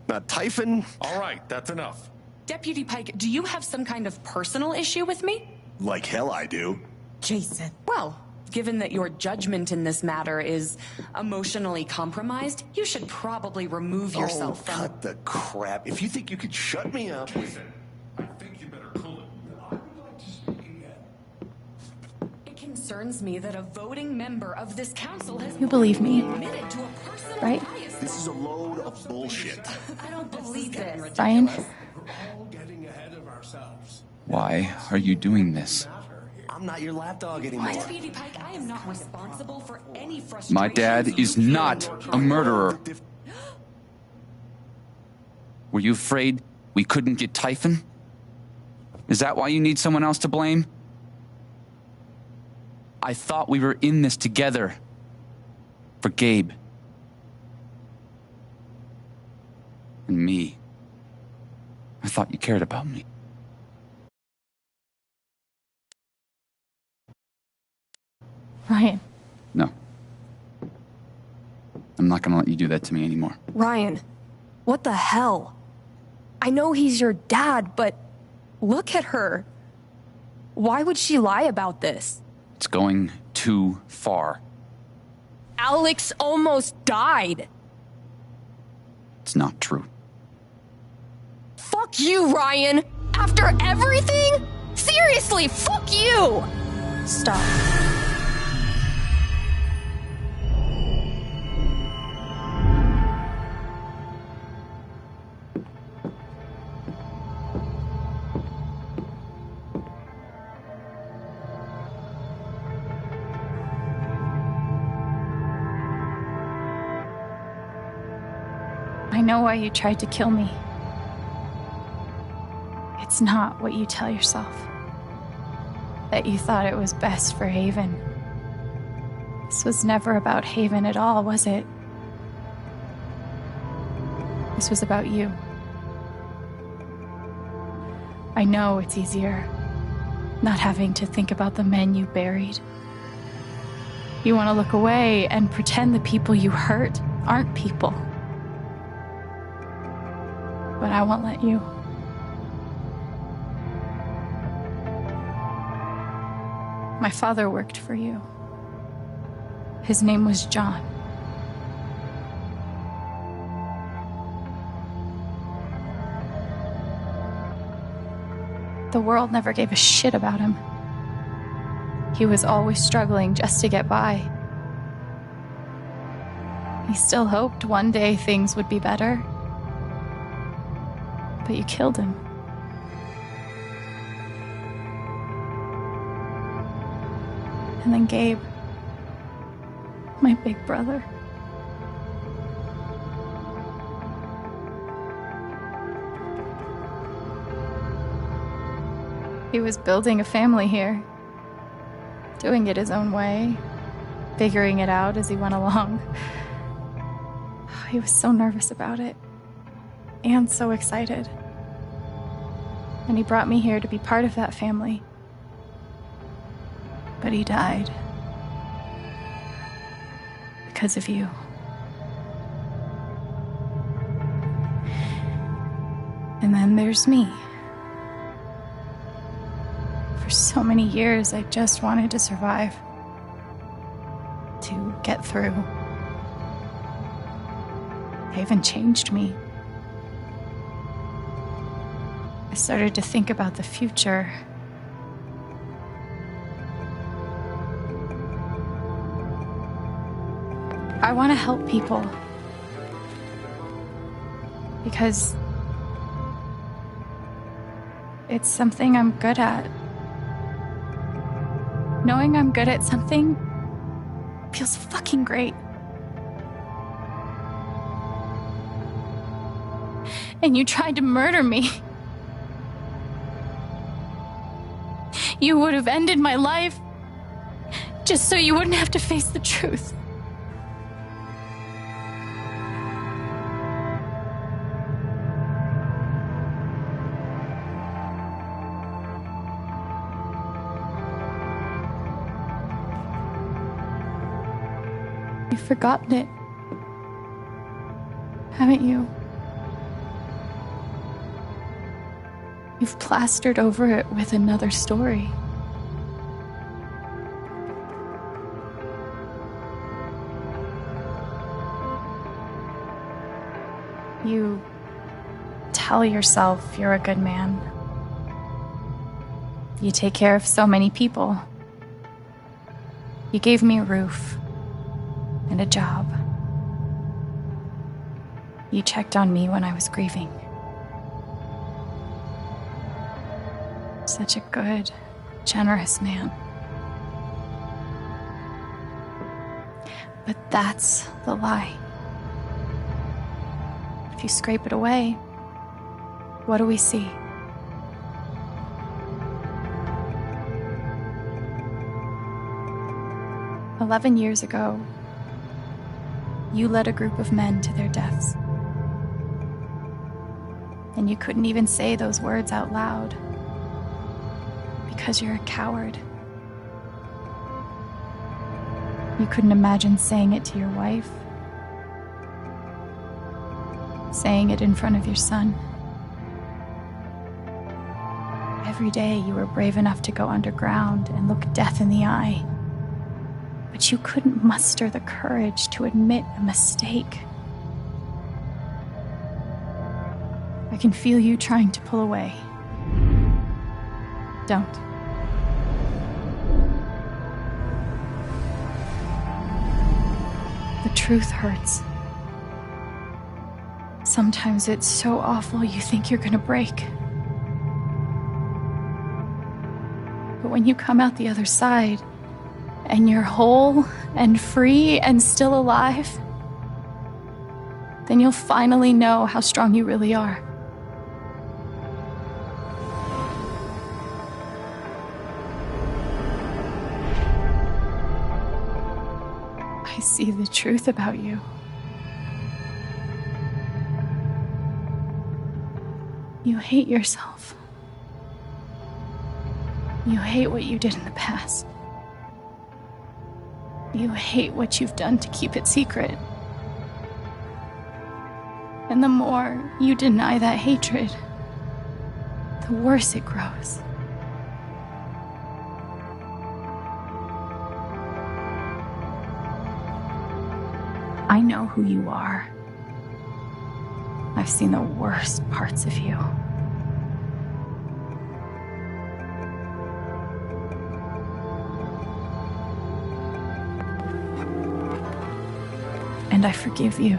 not Typhon. All right, that's enough. Deputy Pike, do you have some kind of personal issue with me? Like hell I do. Jason. Well, given that your judgment in this matter is emotionally compromised, you should probably remove yourself from... cut the crap. If you think you could shut me up... Jason, I think you better cool it. I would like to speak again. It concerns me that a voting member of this council has... You believe me, admitted to a personal right? bias. This is a load of bullshit. I don't believe this. Ryan? We're all getting ahead of ourselves. Why are you doing this? I'm not your lapdog anymore. Deputy Pike, I am not responsible for any frustration. My dad is not a murderer. Were you afraid we couldn't get Typhon? Is that why you need someone else to blame? I thought we were in this together. For Gabe. And me. I thought you cared about me. Ryan. No. I'm not gonna let you do that to me anymore. Ryan, what the hell? I know he's your dad, but look at her. Why would she lie about this? It's going too far. Alex almost died. It's not true. Fuck you, Ryan! After everything? Seriously, fuck you! Stop. I know why you tried to kill me. It's not what you tell yourself. That you thought it was best for Haven. This was never about Haven at all, was it? This was about you. I know it's easier not having to think about the men you buried. You want to look away and pretend the people you hurt aren't people. but I won't let you. My father worked for you. His name was John. The world never gave a shit about him. He was always struggling just to get by. He still hoped one day things would be better. But you killed him. And then Gabe, my big brother. He was building a family here, doing it his own way, figuring it out as he went along. He was so nervous about it, and so excited. And he brought me here to be part of that family. But he died. Because of you. And then there's me. For so many years, I just wanted to survive. To get through. Haven changed me. I started to think about the future. I want to help people. Because it's something I'm good at. Knowing I'm good at something feels fucking great. And you tried to murder me. You would have ended my life just so you wouldn't have to face the truth. You've forgotten it, haven't you? You've plastered over it with another story. You tell yourself you're a good man. You take care of so many people. You gave me a roof and a job. You checked on me when I was grieving. Such a good, generous man. But that's the lie. If you scrape it away, what do we see? "11 years ago, you led a group of men to their deaths. And you couldn't even say those words out loud. Because you're a coward. You couldn't imagine saying it to your wife. Saying it in front of your son. Every day you were brave enough to go underground and look death in the eye. But you couldn't muster the courage to admit a mistake. I can feel you trying to pull away. Don't. The truth hurts. Sometimes it's so awful you think you're gonna break. But when you come out the other side, and you're whole and free and still alive, then you'll finally know how strong you really are. I see the truth about you. You hate yourself. You hate what you did in the past. You hate what you've done to keep it secret. And the more you deny that hatred, the worse it grows. I know who you are. I've seen the worst parts of you. And I forgive you.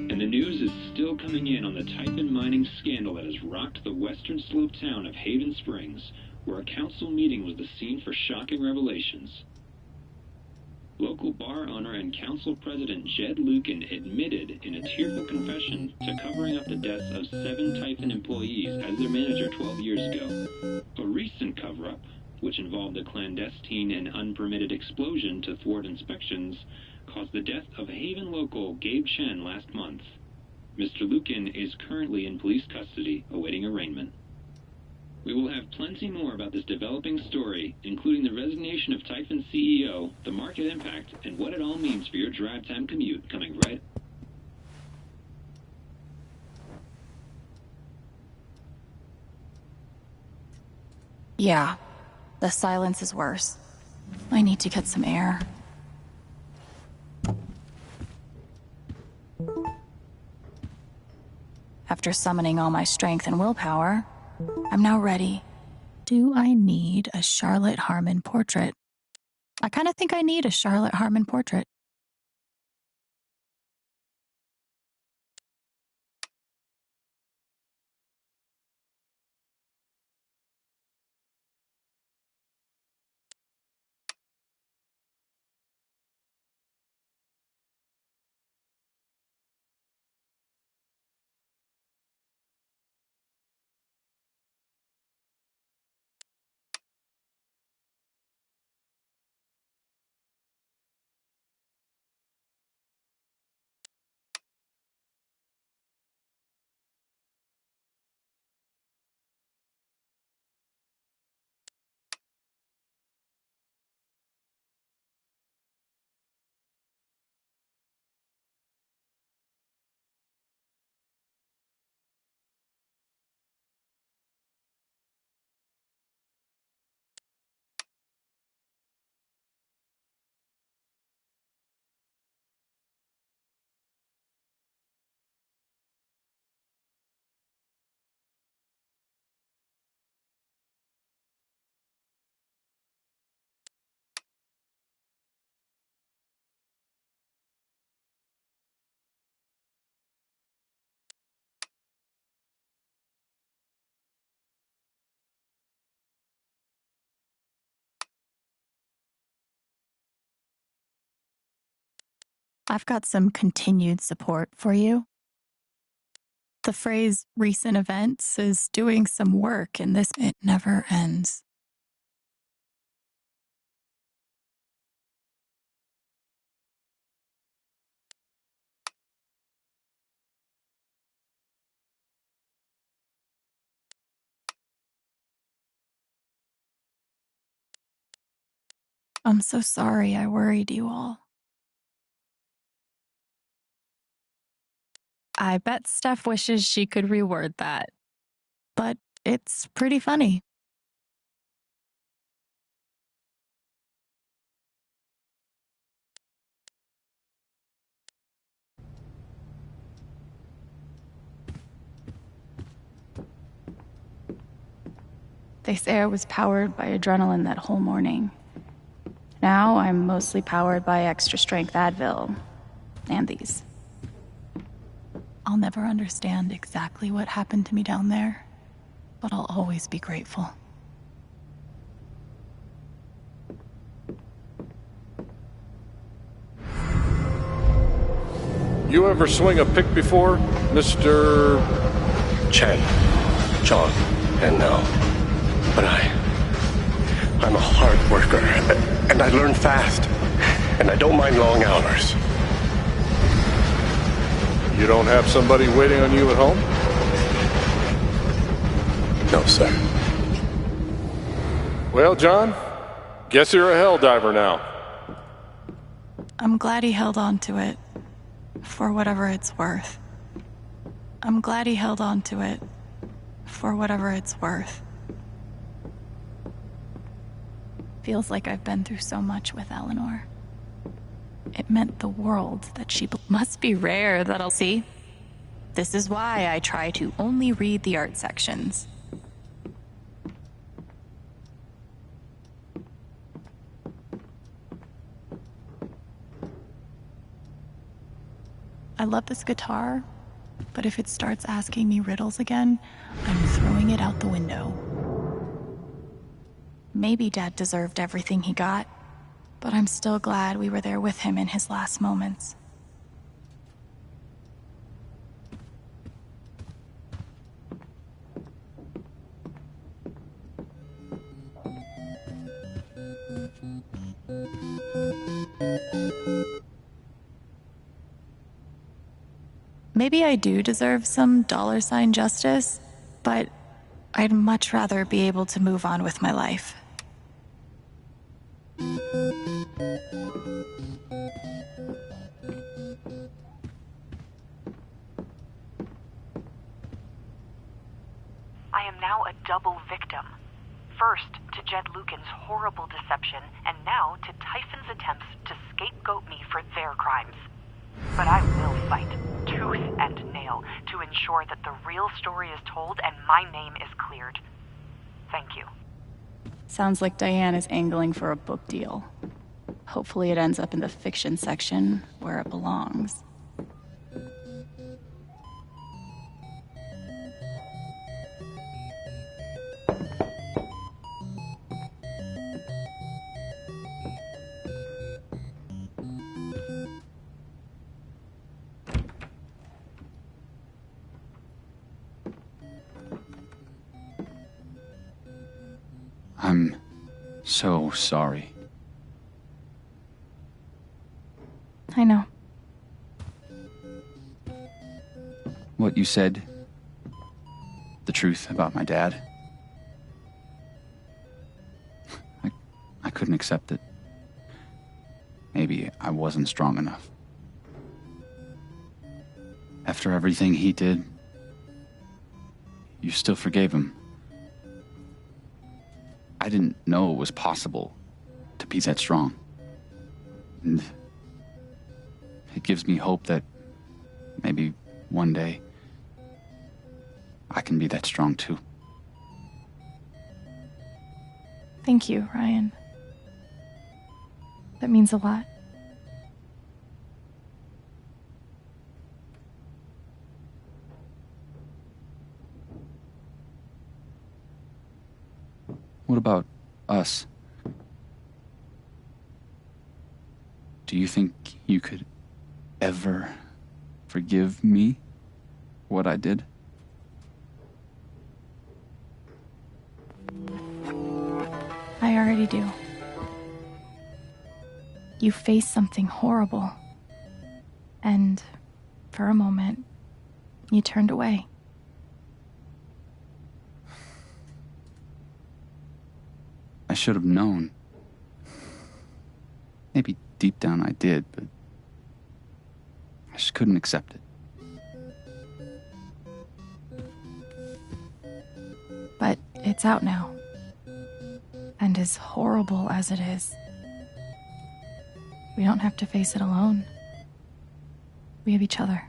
And the news is still coming in on the Typhon mining scandal that has rocked the western slope town of Haven Springs, where a council meeting was the scene for shocking revelations. Local bar owner and council president Jed Lucan admitted in a tearful confession to covering up the deaths of 7 Typhon employees as their manager 12 years ago. A recent cover-up, which involved a clandestine and unpermitted explosion to thwart inspections, caused the death of Haven local Gabe Chen last month. Mr. Lucan is currently in police custody, awaiting arraignment. We will have plenty more about this developing story, including the resignation of Typhon CEO, the market impact, and what it all means for your drive time commute, coming right. Yeah, the silence is worse. I need to get some air. After summoning all my strength and willpower, I'm now ready. Do I need a Charlotte Harmon portrait? I kind of think I need a Charlotte Harmon portrait. I've got some continued support for you. The phrase recent events is doing some work in this. It never ends. I'm so sorry I worried you all. I bet Steph wishes she could reword that. But it's pretty funny. They say I was powered by adrenaline that whole morning. Now I'm mostly powered by extra strength Advil and these. I'll never understand exactly what happened to me down there, but I'll always be grateful. You ever swing a pick before, Mr. Chen, John, and now. But I'm a hard worker, and I learn fast, and I don't mind long hours. You don't have somebody waiting on you at home? No, sir. Well, John, guess you're a hell diver now. I'm glad he held on to it, for whatever it's worth. I'm glad he held on to it, for whatever it's worth. Feels like I've been through so much with Eleanor. It meant the world that she must be rare that I'll see. This is why I try to only read the art sections. I love this guitar, but if it starts asking me riddles again, I'm throwing it out the window. Maybe Dad deserved everything he got, but I'm still glad we were there with him in his last moments. Maybe I do deserve some $ justice, but I'd much rather be able to move on with my life. I am now a double victim. First to Jed Lucan's horrible deception, and now to Tyson's attempts to scapegoat me for their crimes. But I will fight, tooth and nail, to ensure that the real story is told and my name is cleared. Thank you. Sounds like Diane is angling for a book deal. Hopefully it ends up in the fiction section where it belongs. I'm so sorry. I know. What you said, the truth about my dad, I couldn't accept it. Maybe I wasn't strong enough. After everything he did, you still forgave him. I didn't know it was possible to be that strong. And it gives me hope that maybe one day I can be that strong too. Thank you, Ryan. That means a lot. What about us? Do you think you could ever forgive me for what I did? I already do. You faced something horrible. And for a moment, you turned away. I should have known. Maybe deep down I did, but I just couldn't accept it. But it's out now. And as horrible as it is, we don't have to face it alone. We have each other.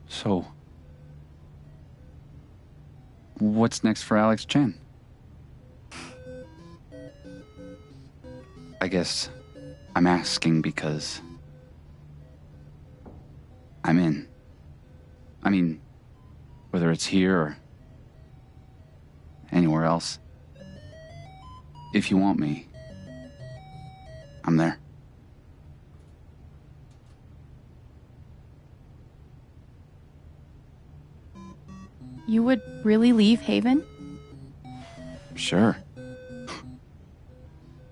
So, what's next for Alex Chen? I guess I'm asking because I'm in. I mean, whether it's here or anywhere else, if you want me, I'm there. You would really leave Haven? Sure.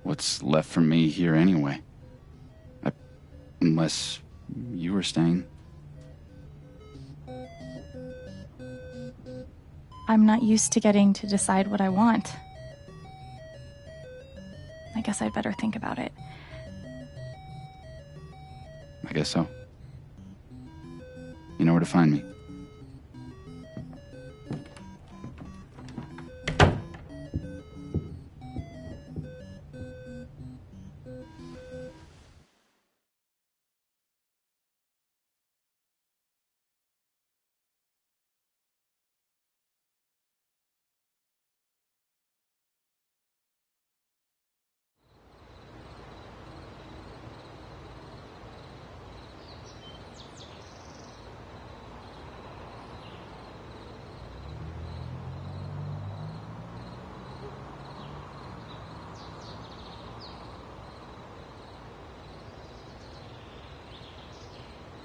What's left for me here anyway? Unless you were staying. I'm not used to getting to decide what I want. I guess I'd better think about it. I guess so. You know where to find me.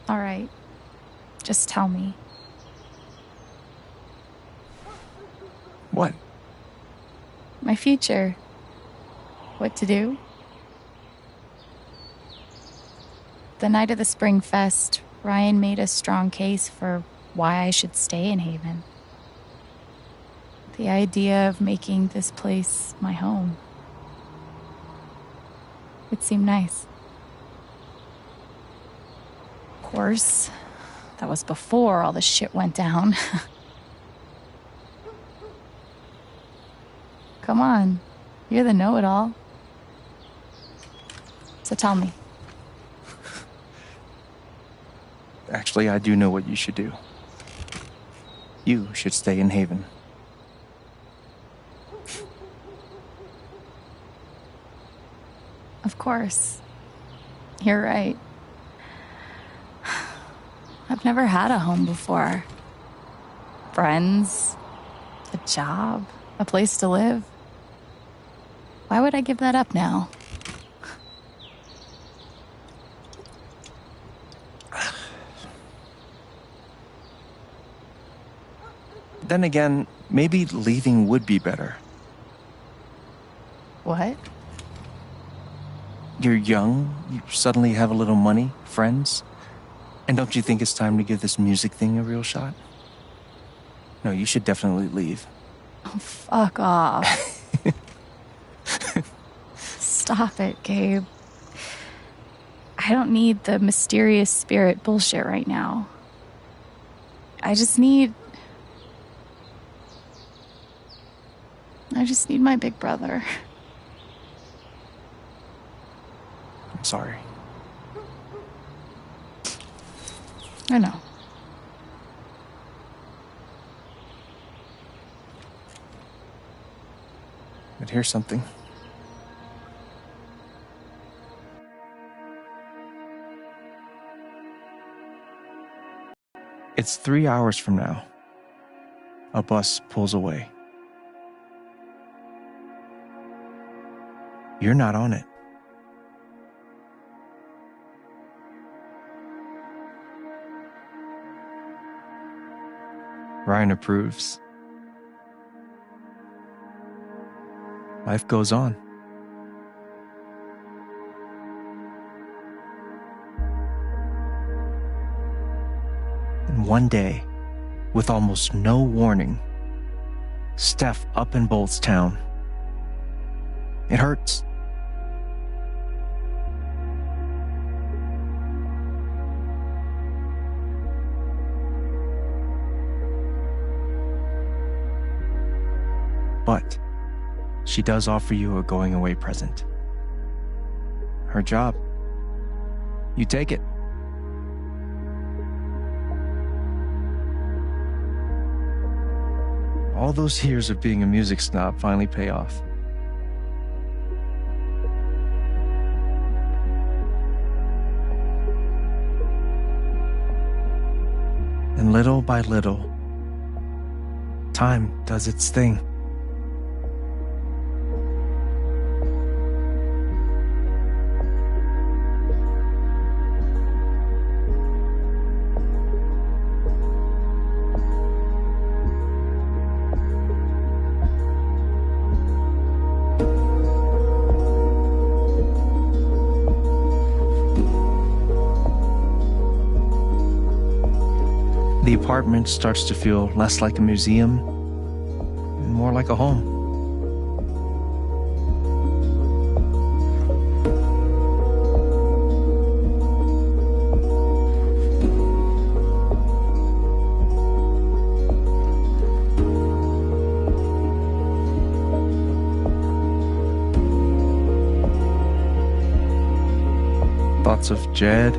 All right. Just tell me. What? My future. What to do? The night of the Spring Fest, Ryan made a strong case for why I should stay in Haven. The idea of making this place my home. It seemed nice. Of course, that was before all the shit went down. Come on, you're the know-it-all. So tell me. Actually, I do know what you should do. You should stay in Haven. Of course. You're right. I've never had a home before. Friends, a job, a place to live. Why would I give that up now? Then again, maybe leaving would be better. What? You're young, you suddenly have a little money, friends. And don't you think it's time to give this music thing a real shot? No, you should definitely leave. Oh, fuck off. Stop it, Gabe. I don't need the mysterious spirit bullshit right now. I just need my big brother. I'm sorry. I know. But here's something. It's 3 hours from now. A bus pulls away. You're not on it. Ryan approves. Life goes on. And one day, with almost no warning, Steph up and bolts town. It hurts. But she does offer you a going away present. Her job. You take it. All those years of being a music snob finally pay off. And little by little, time does its thing. The apartment starts to feel less like a museum and more like a home. Thoughts of Jed,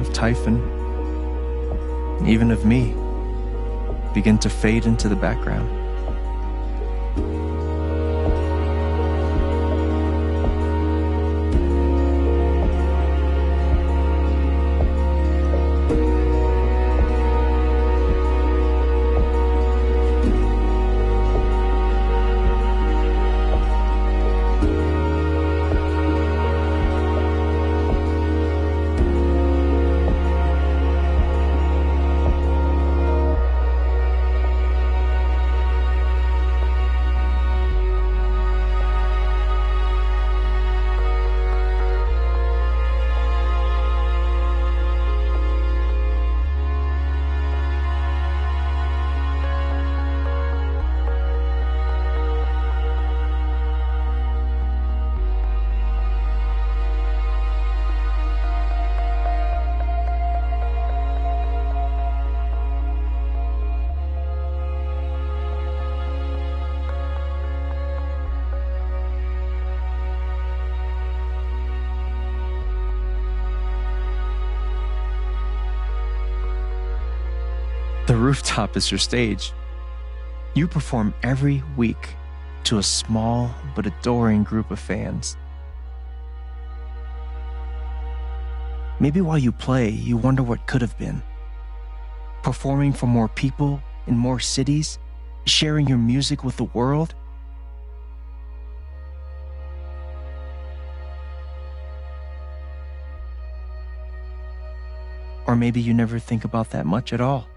of Typhon, and even of me begin to fade into the background. The rooftop is your stage. You perform every week to a small but adoring group of fans. Maybe while you play, you wonder what could have been. Performing for more people in more cities, sharing your music with the world. Or maybe you never think about that much at all.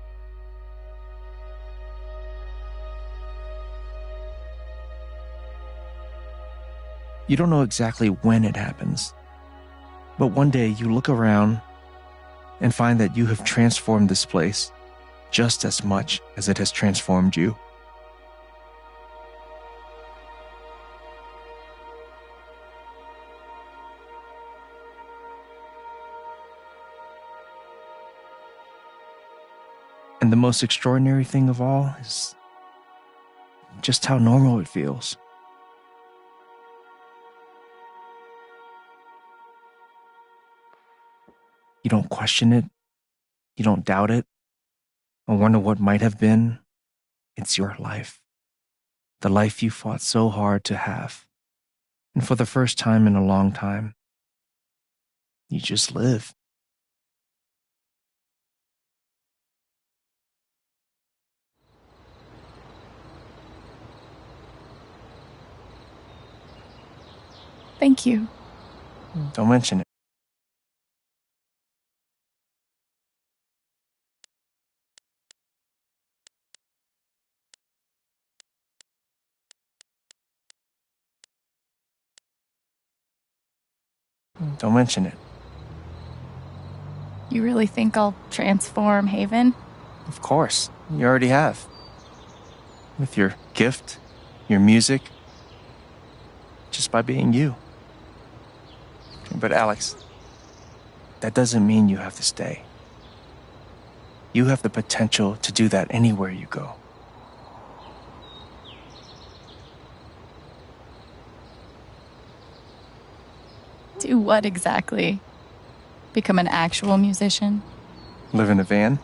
You don't know exactly when it happens, but one day you look around and find that you have transformed this place just as much as it has transformed you. And the most extraordinary thing of all is just how normal it feels. You don't question it. You don't doubt it. Or wonder what might have been. It's your life. The life you fought so hard to have. And for the first time in a long time, you just live. Thank you. Don't mention it. Don't mention it. You really think I'll transform Haven? Of course, you already have. With your gift, your music, just by being you. But Alex, that doesn't mean you have to stay. You have the potential to do that anywhere you go. Do what exactly? Become an actual musician? Live in a van?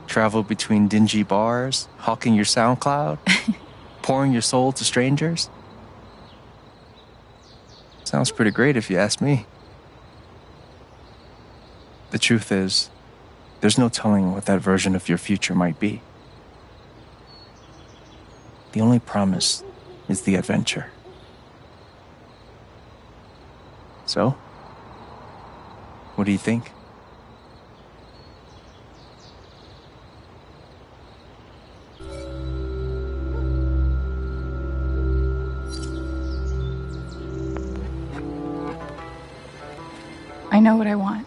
Travel between dingy bars, hawking your SoundCloud? Pouring your soul to strangers? Sounds pretty great if you ask me. The truth is, there's no telling what that version of your future might be. The only promise is the adventure. So, what do you think? I know what I want.